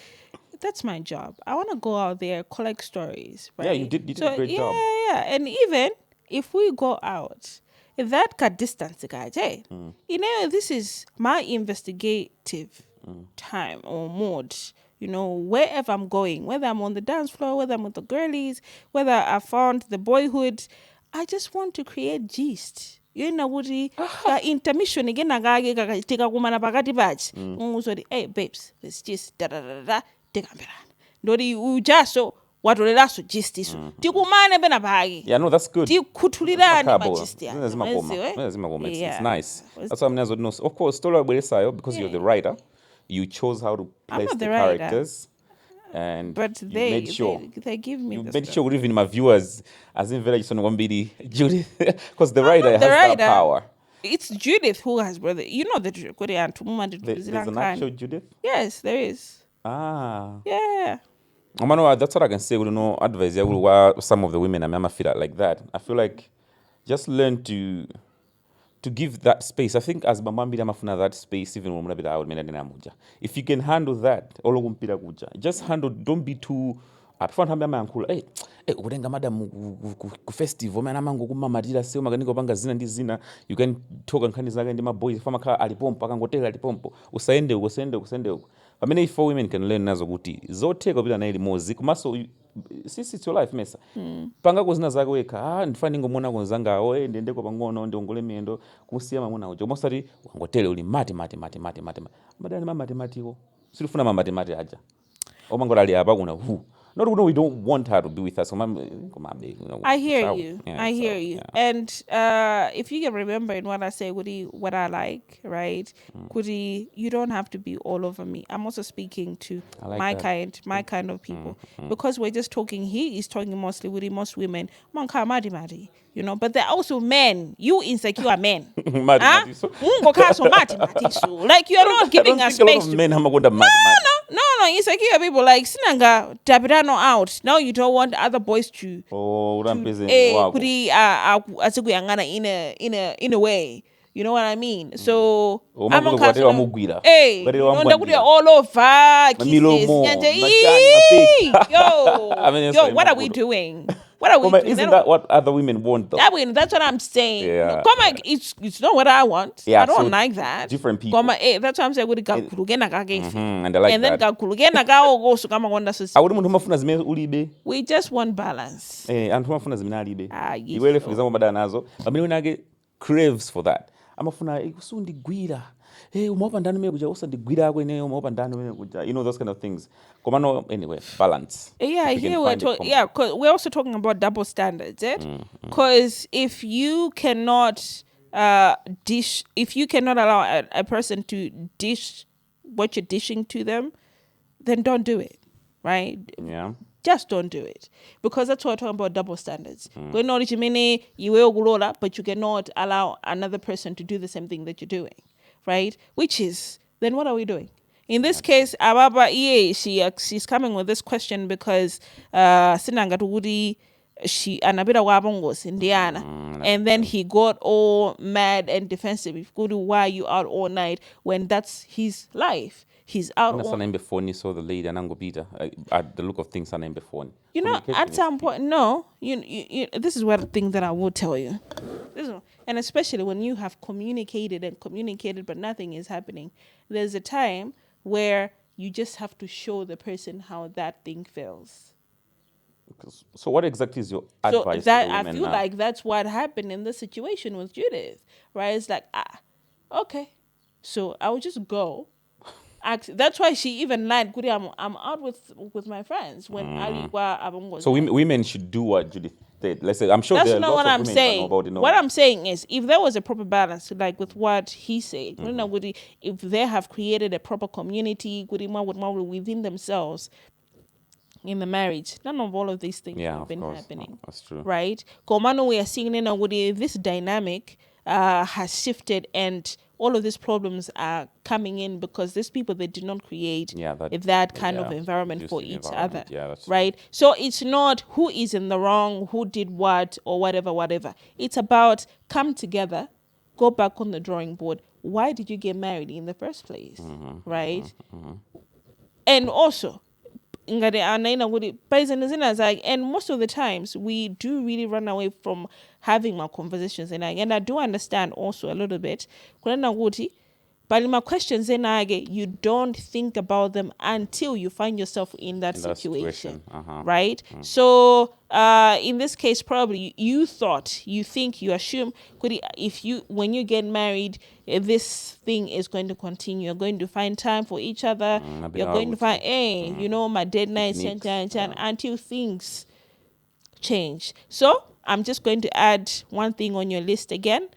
That's my job. I want to go out there, collect stories. Right? Yeah, you did a great job. Yeah, and even if we go out that got distance, guys. Hey, you know, this is my investigative time or mode. You know, wherever I'm going, whether I'm on the dance floor, whether I'm with the girlies, whether I found the boyhood, I just want to create gist. You know what ka intermission again agage kakaitika kumana pakati pachi. Nguzoti, hey babes, let's just da da da da tekambirana. Ndoti ujaso watoleraso gist iso. Tikumane pena pake. Yeah, no, that's good. Tikuthulirani Makabo. magist ya. Zimagoma. It's nice. That's what I'm know. Of course, story Sayo, because you're the writer, you chose how to place not the the writer. characters. And But you they made sure they give me you the made stuff. sure even my viewers as in village son Wambidi Judith because the writer has The that writer. power. It's Judith who has brother. You know the Korean to There's an actual Judith. Yes, there is. Ah. Yeah. That's what I can say. We don't know advice. Yeah, why some of the women I feel like that. I feel like just learn to give that space. I think as Bambambida mafuna that space even when mnabida out mena muja. If you can handle that, all kumpira kuja. Just handle. Don't be too. At front hambe amankula. Hey, urenga madam ku festival mana mangu kumamadira sio maganiko panga zina ndi zina. You can talk and zake ndi maboys fama ka alipompo akangotela alipompo. Usaende uko. Pamene if 4 women can learn nazo kuti zote kopita na ili mozi kumaso sisi it's your life mesa. Panga kuzina zake weka ndifani ngomona konzanga oe ndendeko pangono ndiongole miendo kusiya mamuna ujo mosati wangotele uli mati madani mathematiko silifuna mathematics aja omangola ali apa kuna not we don't want her to be with us. I hear you. I hear you. And if you can remember in what I say, what I like, right? Kudi, you don't have to be all over me. I'm also speaking to like my that. kind of people. Because we're just talking, he is talking mostly with most women. Madi, you know, but there are also men. You insecure men. Mati. Like you're not giving us space. Men No, insecure people like Sinanga Tapirano out. Now you don't want other boys to in a way. You know what I mean? So I'm on all over kisses. Yo, what are we doing? What are we doing? Isn't that what other women want though? That's what I'm saying. Yeah. No, come on, it's not what I want. Yeah, I don't so like that. different people. That's what I'm saying. And I like And then that. Awuri muntu mafuna zimene ulibe. we just want balance. Anthu mafuna zimene alibe. Yes, Iwele for example badana nazo. Pamene unage craves for that. Amafuna ikusundigwira. Umopa ndani mwe kuja usandigwira kweneyo umopa ndani mwe kuja. You know those kind of things. Komano anyway, balance. Yeah, If you here can we're find it talking. common. Yeah, because we're also talking about double standards, because if you cannot if you cannot allow a person to dish what you're dishing to them, then don't do it, right? Yeah. Just don't do it, because that's what we're talking about, double standards. But you cannot allow another person to do the same thing that you're doing, right? Which is, then what are we doing? In this case, Ababa she's coming with this question because Sinangatugudi she anabira wabongos Indiana, and then he got all mad and defensive. If Guru, why you out all night when that's his life? He's out all Name before ni saw the lady and Peter. At the look of things, her name before. You know, at some point, no. You this is one thing that I will tell you. And especially when you have communicated, but nothing is happening. There's a time where you just have to show the person how that thing feels. So what exactly is your advice? So that to the I women feel now? like that's what happened in this situation with Judith, right? It's like, okay, so I will just go. That's why she even lied. I'm out with my friends when So women should do what Judith did. Let's say I'm sure that's there are not lots what of I'm women saying. that know about it. What I'm saying is, if there was a proper balance, like with what he said, if they have created a proper community within themselves in the marriage, none of all of these things have been happening. That's true. Right? Komano, we are seeing this dynamic has shifted, and all of these problems are coming in because these people, they did not create that kind of environment for each other. Yeah, that's right? So it's not who is in the wrong, who did what, or whatever. It's about come together, go back on the drawing board. Why did you get married in the first place? Right? And also, ngati anaina kuti paizene zina zake, and most of the times we do really run away from having my conversations and I do understand also a little bit kunena kuti pali ma questions enake you don't think about them until you find yourself in that situation. Right? So in this case probably you think you assume if you when you get married this thing is going to continue, you're going to find time for each other, you're going to find my date nights until things change. So I'm just going to add one thing on your list again.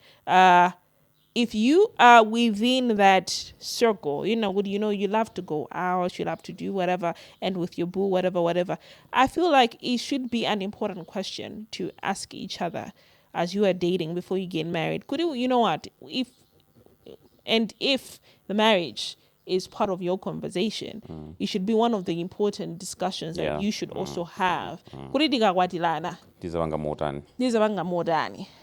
If you are within that circle, you love to go out, you love to do whatever, and with your boo, whatever. I feel like it should be an important question to ask each other as you are dating before you get married. Could you know what? If the marriage is part of your conversation, it should be one of the important discussions that you should also have.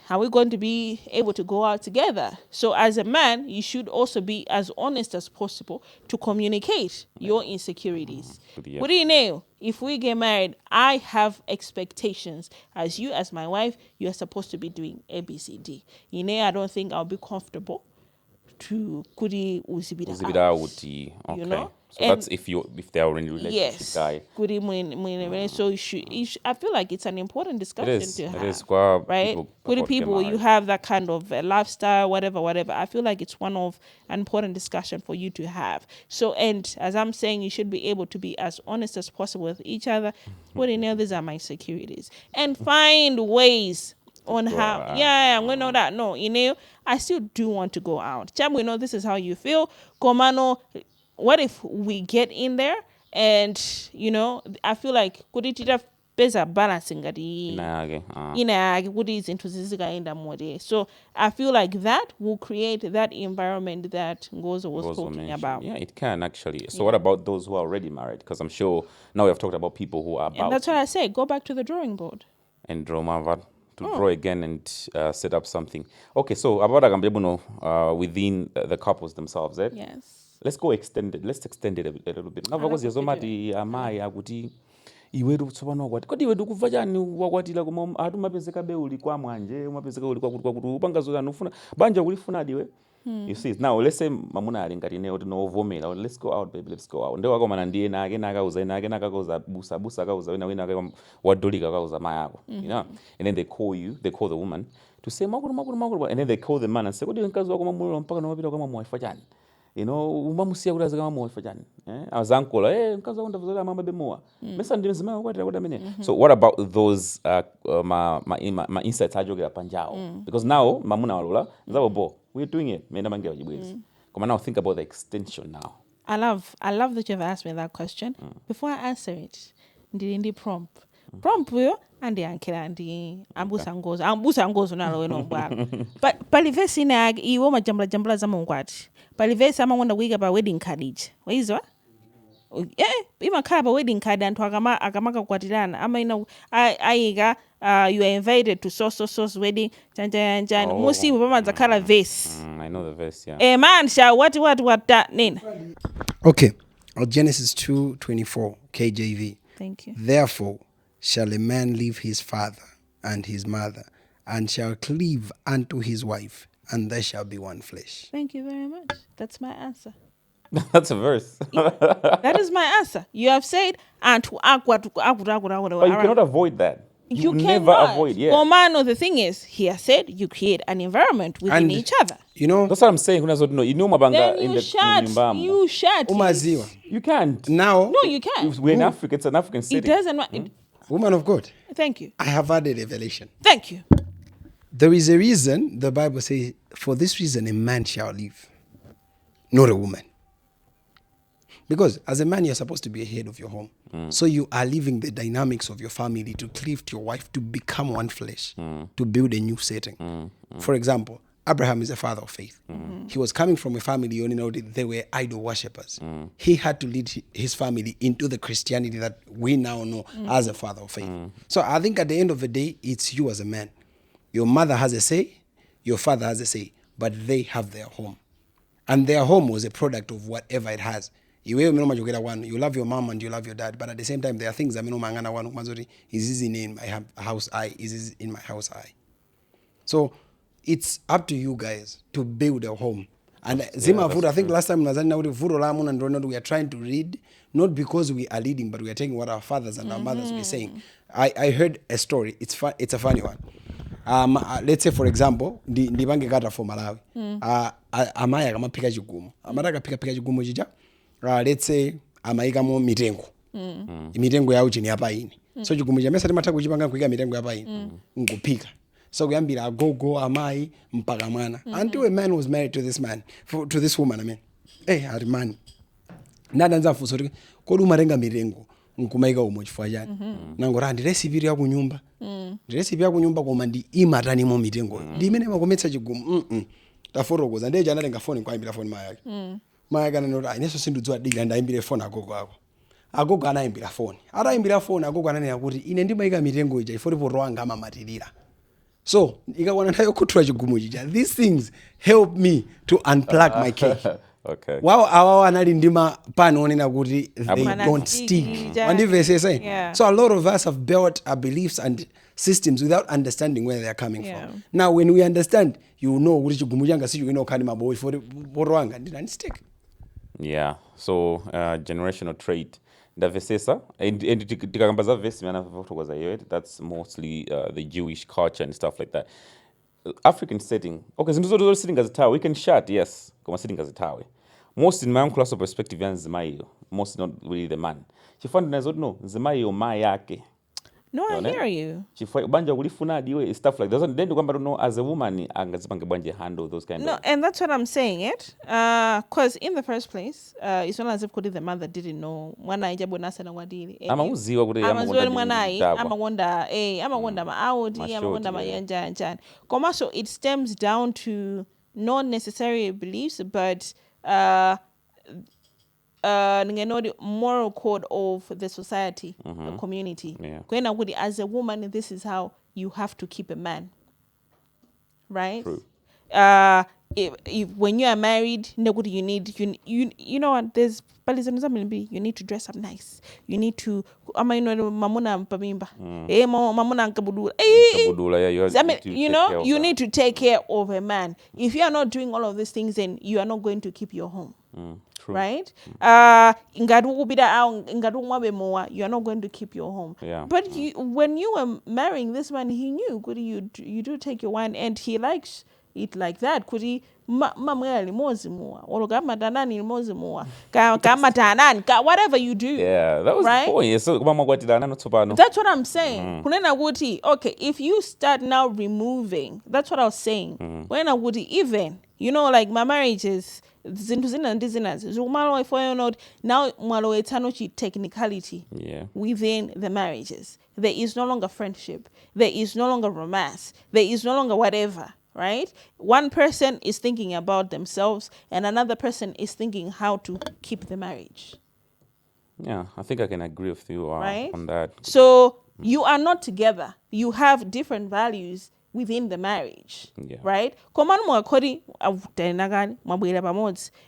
Are we going to be able to go out together? So as a man, you should also be as honest as possible to communicate your insecurities. What do you know? If we get married, I have expectations. As my wife, you are supposed to be doing A, B, C, D. I don't think I'll be comfortable to kuri uzibida out. Okay. So And that's if they're already in a relationship, yes, guy. So you should, I feel like it's an important discussion to have. It is quite right? People you have that kind of lifestyle, whatever. I feel like it's one of an important discussion for you to have. So, and as I'm saying, you should be able to be as honest as possible with each other. These are my insecurities, and find ways on how I'm gonna know that. No, I still do want to go out. Cham, we know this is how you feel. Komano, what if we get in there and I feel like could it have pesa balancing at the so I feel like that will create that environment that Ngozo was talking about. Yeah, it can actually. So what about those who are already married? Because I'm sure now we have talked about people who are about. And that's what I say. Go back to the drawing board. And draw again and set up something. Okay, so about within the couples themselves, eh? Yes. Let's extend it a little bit. Now because yazomati amai akuti iwedu tsopano kwati kodi iwedu kuva chani wakwatira koma atu mapezeka beuli kwa mwanje umapezeka uli kwakuti upangazo anufuna banja kulifuna diwe. You see, now let's say mamuna ali ngati neyo tinovomera, let's go out baby, let's go out. Ndio wakomana ndiye nake nakauza nakauza busa kauza wina wadolika kauza mayako. And then they call the woman to say makuru, and then they call the man and say kodi nkazi wako mamulo mpaka nomapita kama mwife chani. Umamusia kuti azikama mwife chani. Azankola nkazi wako ndavuzala mama bemoa. Mesa ndi mzima wakwatira kuti amene. So what about those my insights ajogera panjao? Because now mamuna walola nzabo bo we're doing it. Come on, now think about the extension now. I love that you've asked me that question. Before I answer it, ndindi prompt huyo andi ankira andi ambusa ngozo nalo weno bwalo. But palivesi na iwo majambula za mungwati. Palivesi amangwanda kuiga pa wedding card. Waizwa? Imakhala pa wedding card anthu akamaka kwatirana ayiga you are invited to so wedding chanjani musimu pamanza khala verse. I know the verse, yeah. Man shall what that nina. Okay. Genesis 2:24 KJV. Thank you. Therefore shall a man leave his father and his mother and shall cleave unto his wife, and they shall be one flesh. Thank you very much. That's my answer. That's a verse. That is my answer. You have said and to But you cannot avoid that. You never avoid, yeah. Komano, the thing is, he has said you create an environment within each other. That's what I'm saying. Then you shut. Umaziwa. You can't. Now. No, you can't. We're in Africa. It's an African city. It doesn't. Woman of God. Thank you. I have had a revelation. Thank you. There is a reason the Bible says, for this reason a man shall live, not a woman. Because as a man, you're supposed to be a head of your home. So you are leaving the dynamics of your family to cleave to your wife, to become one flesh, to build a new setting. For example, Abraham is a father of faith. He was coming from a family, they were idol worshippers. He had to lead his family into the Christianity that we now know as a father of faith. So I think at the end of the day, it's you as a man. Your mother has a say, your father has a say, but they have their home. And their home was a product of whatever it has. iweyo mino machokera kwanu, you love your mom and you love your dad, but at the same time there are things amene umangana kwanu kumazoti is this in my house is this in my house so it's up to you guys to build a home. And Zima Vudo, I think last time Nazana Vudo Lamun and Ronald, we are trying to read, not because we are leading, but we are taking what our fathers and our mothers were saying. I heard a story. It's a funny one. Let's say, for example, ndibange kata for Malawi. Amaya kama pika chigumu. Amaraka pika chigumu jija. Let's say amaika mo mitengo. Mitengo ya uchini hapa ini. So chigumu jamesa timata kujipanga kuiga mitengo hapa ini. Ngupika. So kuyambira gogo amai mpaka mwana. Until a man was married to this man, to this woman, I mean. Hari man. Nadanza fusori kodu marenga mirengo nkumaika umochifwa jani. Nangora ndiresivi ya kunyumba. Ndiresivi ya kunyumba kwa mandi imatani mo mirengo. Dimene makometsa chigumu. Taforo goza ndeje analenga phone kwa imbira phone mayake. Mayake ananora ineso sindudzwa diga ndaimbire phone agogo ako. Agogo anaimbira phone. Araimbira phone agogo ananena kuti ine ndimaika mirengo ija ifori porwanga amamatirira. So, these things help me to unplug my cake. Okay. Wow, our analindima pan onina kuti they don't stick. So a lot of us have built our beliefs and systems without understanding where they are coming from. Now, when we understand, you know which gumujanga see you know kanima boy for porwanga didn't stick. Yeah. So generational trait. Davesesa and tikambaza vesi mana fotokoza hiyo, that's mostly the Jewish culture and stuff like that. African setting. Okay, zindu sitting as a tower. We can chat, yes. Kama sitting as a tower. Most in my own class of perspective yan zimayo. Most not really the man. She found nazo no zimayo ma yake. No, I hear you. She find banja ulifuna diwe stuff like that. Then to kwamba no as a woman angazipange banje handle those kind of. No, and that's what I'm saying it. Cause in the first place, it's not as if the mother didn't know mwana ijabu nasa na wadili. Ama uziwa kuti ama wanda ma audi, ama wanda ma yanja njani. Koma so it stems down to not necessarily beliefs, but the moral code of the society, the community. Yeah. As a woman, this is how you have to keep a man, right? True. If when you are married, you need you know what? There's you need to dress up nice. You need to mamuna pamimba. Mamuna kabudula. You need to take care of a man. If you are not doing all of these things, then you are not going to keep your home. True. Right? You are not going to keep your home. Yeah. But when you were marrying this man, he knew could you do take your wine, and he likes it like that. Could he whatever you do. Yeah, that was right? the point. So that's what I'm saying. Okay, if you start now removing, that's what I was saying. When I would even, like my marriage is now technicality within the marriages. There is no longer friendship. There is no longer romance. There is no longer whatever. Right? One person is thinking about themselves and another person is thinking how to keep the marriage. Yeah, I think I can agree with you on that. So you are not together. You have different values within the marriage. Yeah. Right?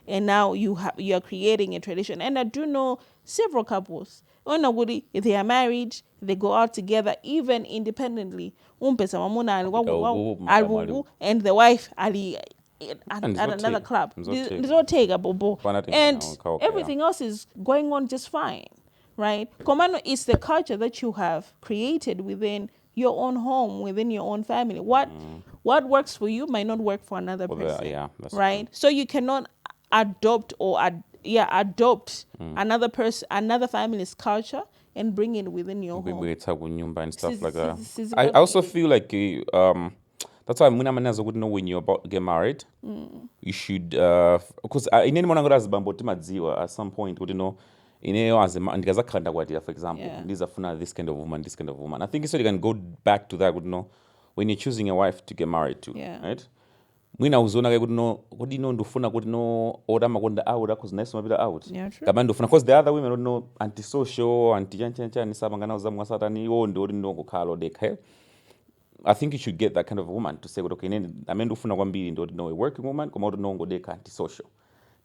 And now you are creating a tradition. And I do know several couples. If they are married, they go out together, even independently. And the wife at another club. And everything else is going on just fine. Right? Komano is the culture that you have created within your own home, within your own family. What works for you might not work for another person. That's right? True. So you cannot adopt another family's culture and bring it within your home. And stuff like that. I also feel like that's why would know when you're about to get married. You should because in any at some point would know as a man, for example, this kind of woman, this kind of woman. I think so you can go back to that would know when you're choosing a wife to get married to. Right? Mwina uzona good know what do you know ndufuna good know order magonda out because nice mabila out. Yeah, true. Because the other women don't know antisocial, anti-chancha, ni sabangana uzamu satani ondo no kukalo deke. I think you should get that kind of woman to say okay, I mean ndufuna kwambili ndo know a working woman, komo ndo ngo deka antisocial.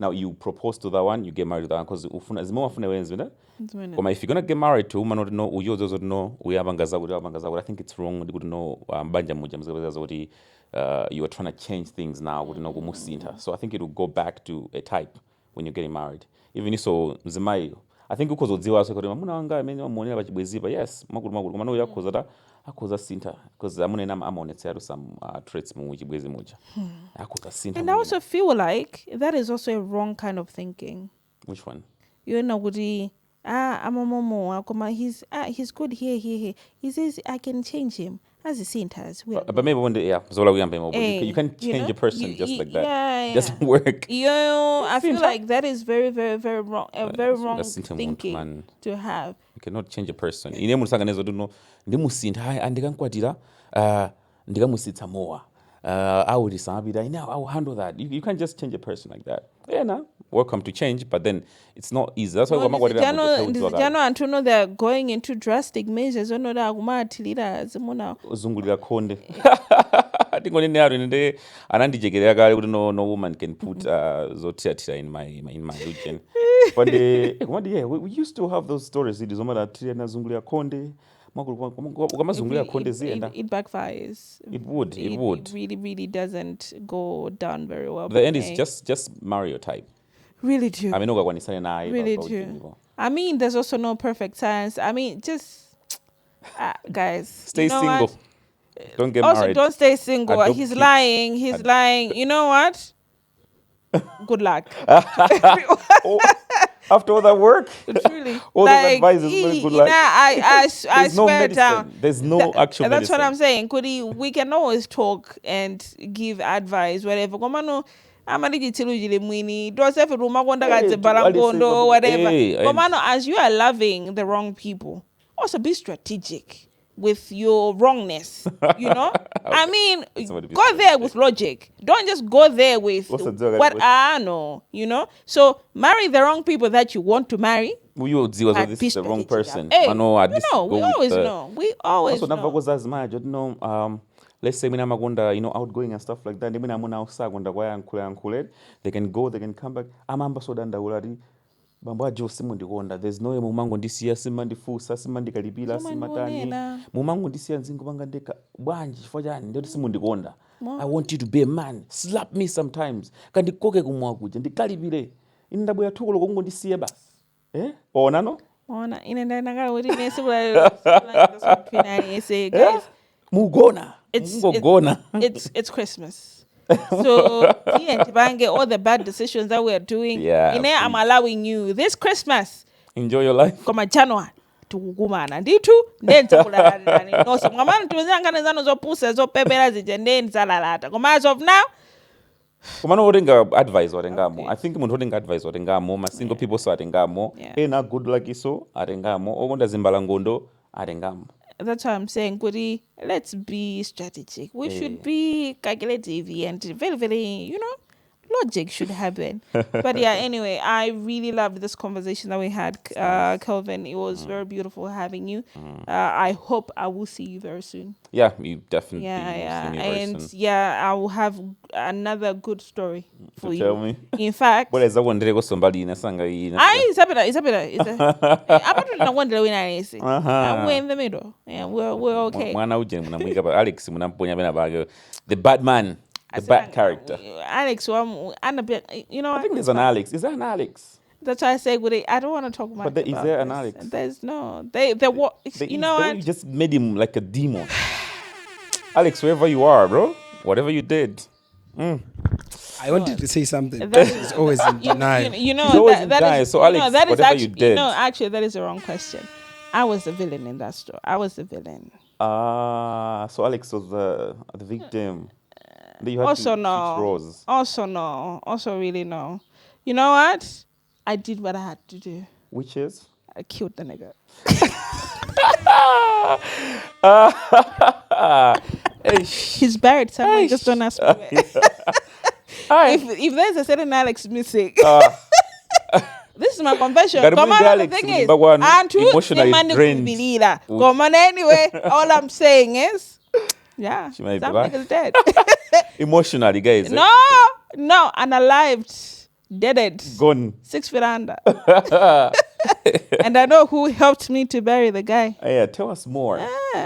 Now you propose to that one, you get married to that one because Dzimene. if you're gonna get married to woman or no, I think it's wrong to know you are trying to change things now. So I think it will go back to a type when you're getting married. Even so, Zimayo. I think because udziwa so kodwa muna wanga amene wamuonera pachibwezipa yes makulu komano yakhoza akhoza sintha because amuna amonetsera some traits mu chibwezi muja akhoza sintha. And I also feel like that is also a wrong kind of thinking. Which one? You know, kuti I'm a momo he's good here. He says I can change him. As he sinters. But maybe one day, you can change a person just like that. Yeah. It doesn't work. I feel like that is very, very, very wrong. A very wrong thinking to have. You cannot change a person. Ine musanga nezo duno ndimusinta hai andikankwatira ndikamusitsa mowa. I will handle that. You can't just change a person like that. Yeah, no. Welcome to change, but then it's not easy. That's why Antuno they're going into drastic measures. Zungulira konde. I think only now no woman can put zotiatira in my region. But we used to have those stories. It is zungulira konde. It backfires. It would. It really, really doesn't go down very well. The end is just Mario type. Really do. Really do. I mean, there's also no perfect science. I mean, just guys. Stay single. What? Don't get also, married. Don't stay single. Adopt He's kids. lying. He's lying. You know what? Good luck. After all that work, truly, all those advices, good luck. I There's no swear medicine. down. There's no actual That's medicine. what I'm saying. We can always talk and give advice, whatever. Whatever. As you are loving the wrong people, also be strategic with your wrongness. You know, I mean, go there with logic. Don't just go there with what I know. You know, so marry the wrong people that you want to marry. We this is the wrong person. Hey, we always know. We always know. Let's say outgoing and stuff like that. They can go, they can come back. There's no way mumango ndisiya simandifusa simandikalipila simatani mumango ndisiya nzingo bangandeka bwanji fojani ndio simundikonda. I want you to be a man. Slap me sometimes. Kandikoke kumwa kuja ndikalipile. Indabwe tukolo kongo ndisiye basi. Ona no? Ona inenda nakala wodi nesi bula guys. Mugona. It's Christmas. So all the bad decisions that we're doing, I'm allowing you this Christmas. Enjoy your life. Koma January tukugumana nditu ndenza kulalani no so ngamana tuzanga nzano zopusa zopepera zijende nzalalata koma as of now kumano orenga advice orengamo. I think umuntu orenga advice orengamo ma single people so arengamo ena good luck so arengamo okonda zimbala ngondo arengamo. That's why I'm saying, Guri, let's be strategic. We should be calculative and very, very, logic should happen. But yeah, anyway, I really loved this conversation that we had, Kelvin. It was very beautiful having you. I hope I will see you very soon. Yeah, you definitely and I will have another good story for you. Tell me. In fact, what is that one day go somebody in a sanga it's a we're in the middle. Yeah, we're okay. The bad man. The bad character. Alex, I think there's an Alex. Is there an Alex? That's why I say, I don't want to talk about. But is there an Alex? There's no. They what? You know what? You just made him like a demon. Alex, wherever you are, bro, whatever you did. I wanted to say something. It's always in denial. So Alex, that is whatever actually, you did. No, actually, that is the wrong question. I was the villain in that story. I was the villain. So Alex was the victim. Also no. Also really no. You know what? I did what I had to do. Which is? I killed the nigga. He's buried somewhere. Just don't ask me. If there's a certain Alex missing. This is my confession. Come on, the thing is, emotionally drained. Come on, anyway. All I'm saying is, some niggas dead. Emotionally, guys. No, unalived. Dead. Gone. 6 feet under. And I know who helped me to bury the guy. Yeah, tell us more.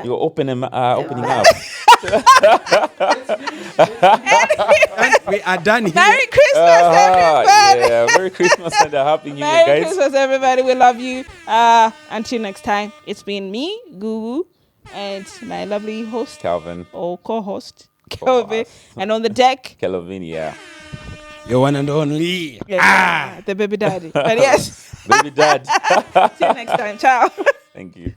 You're opening up. We are done here. Merry Christmas, everybody. Yeah, Merry Christmas and a Happy New Year, Merry guys. Christmas, everybody. We love you. Until next time, it's been me, Gugu, and my lovely host, Kelvin. or co-host, Kelvin. And on the deck, Kelvin, yeah. Your one and only. the baby daddy. But yes, Baby dad. till next time. Ciao. Thank you.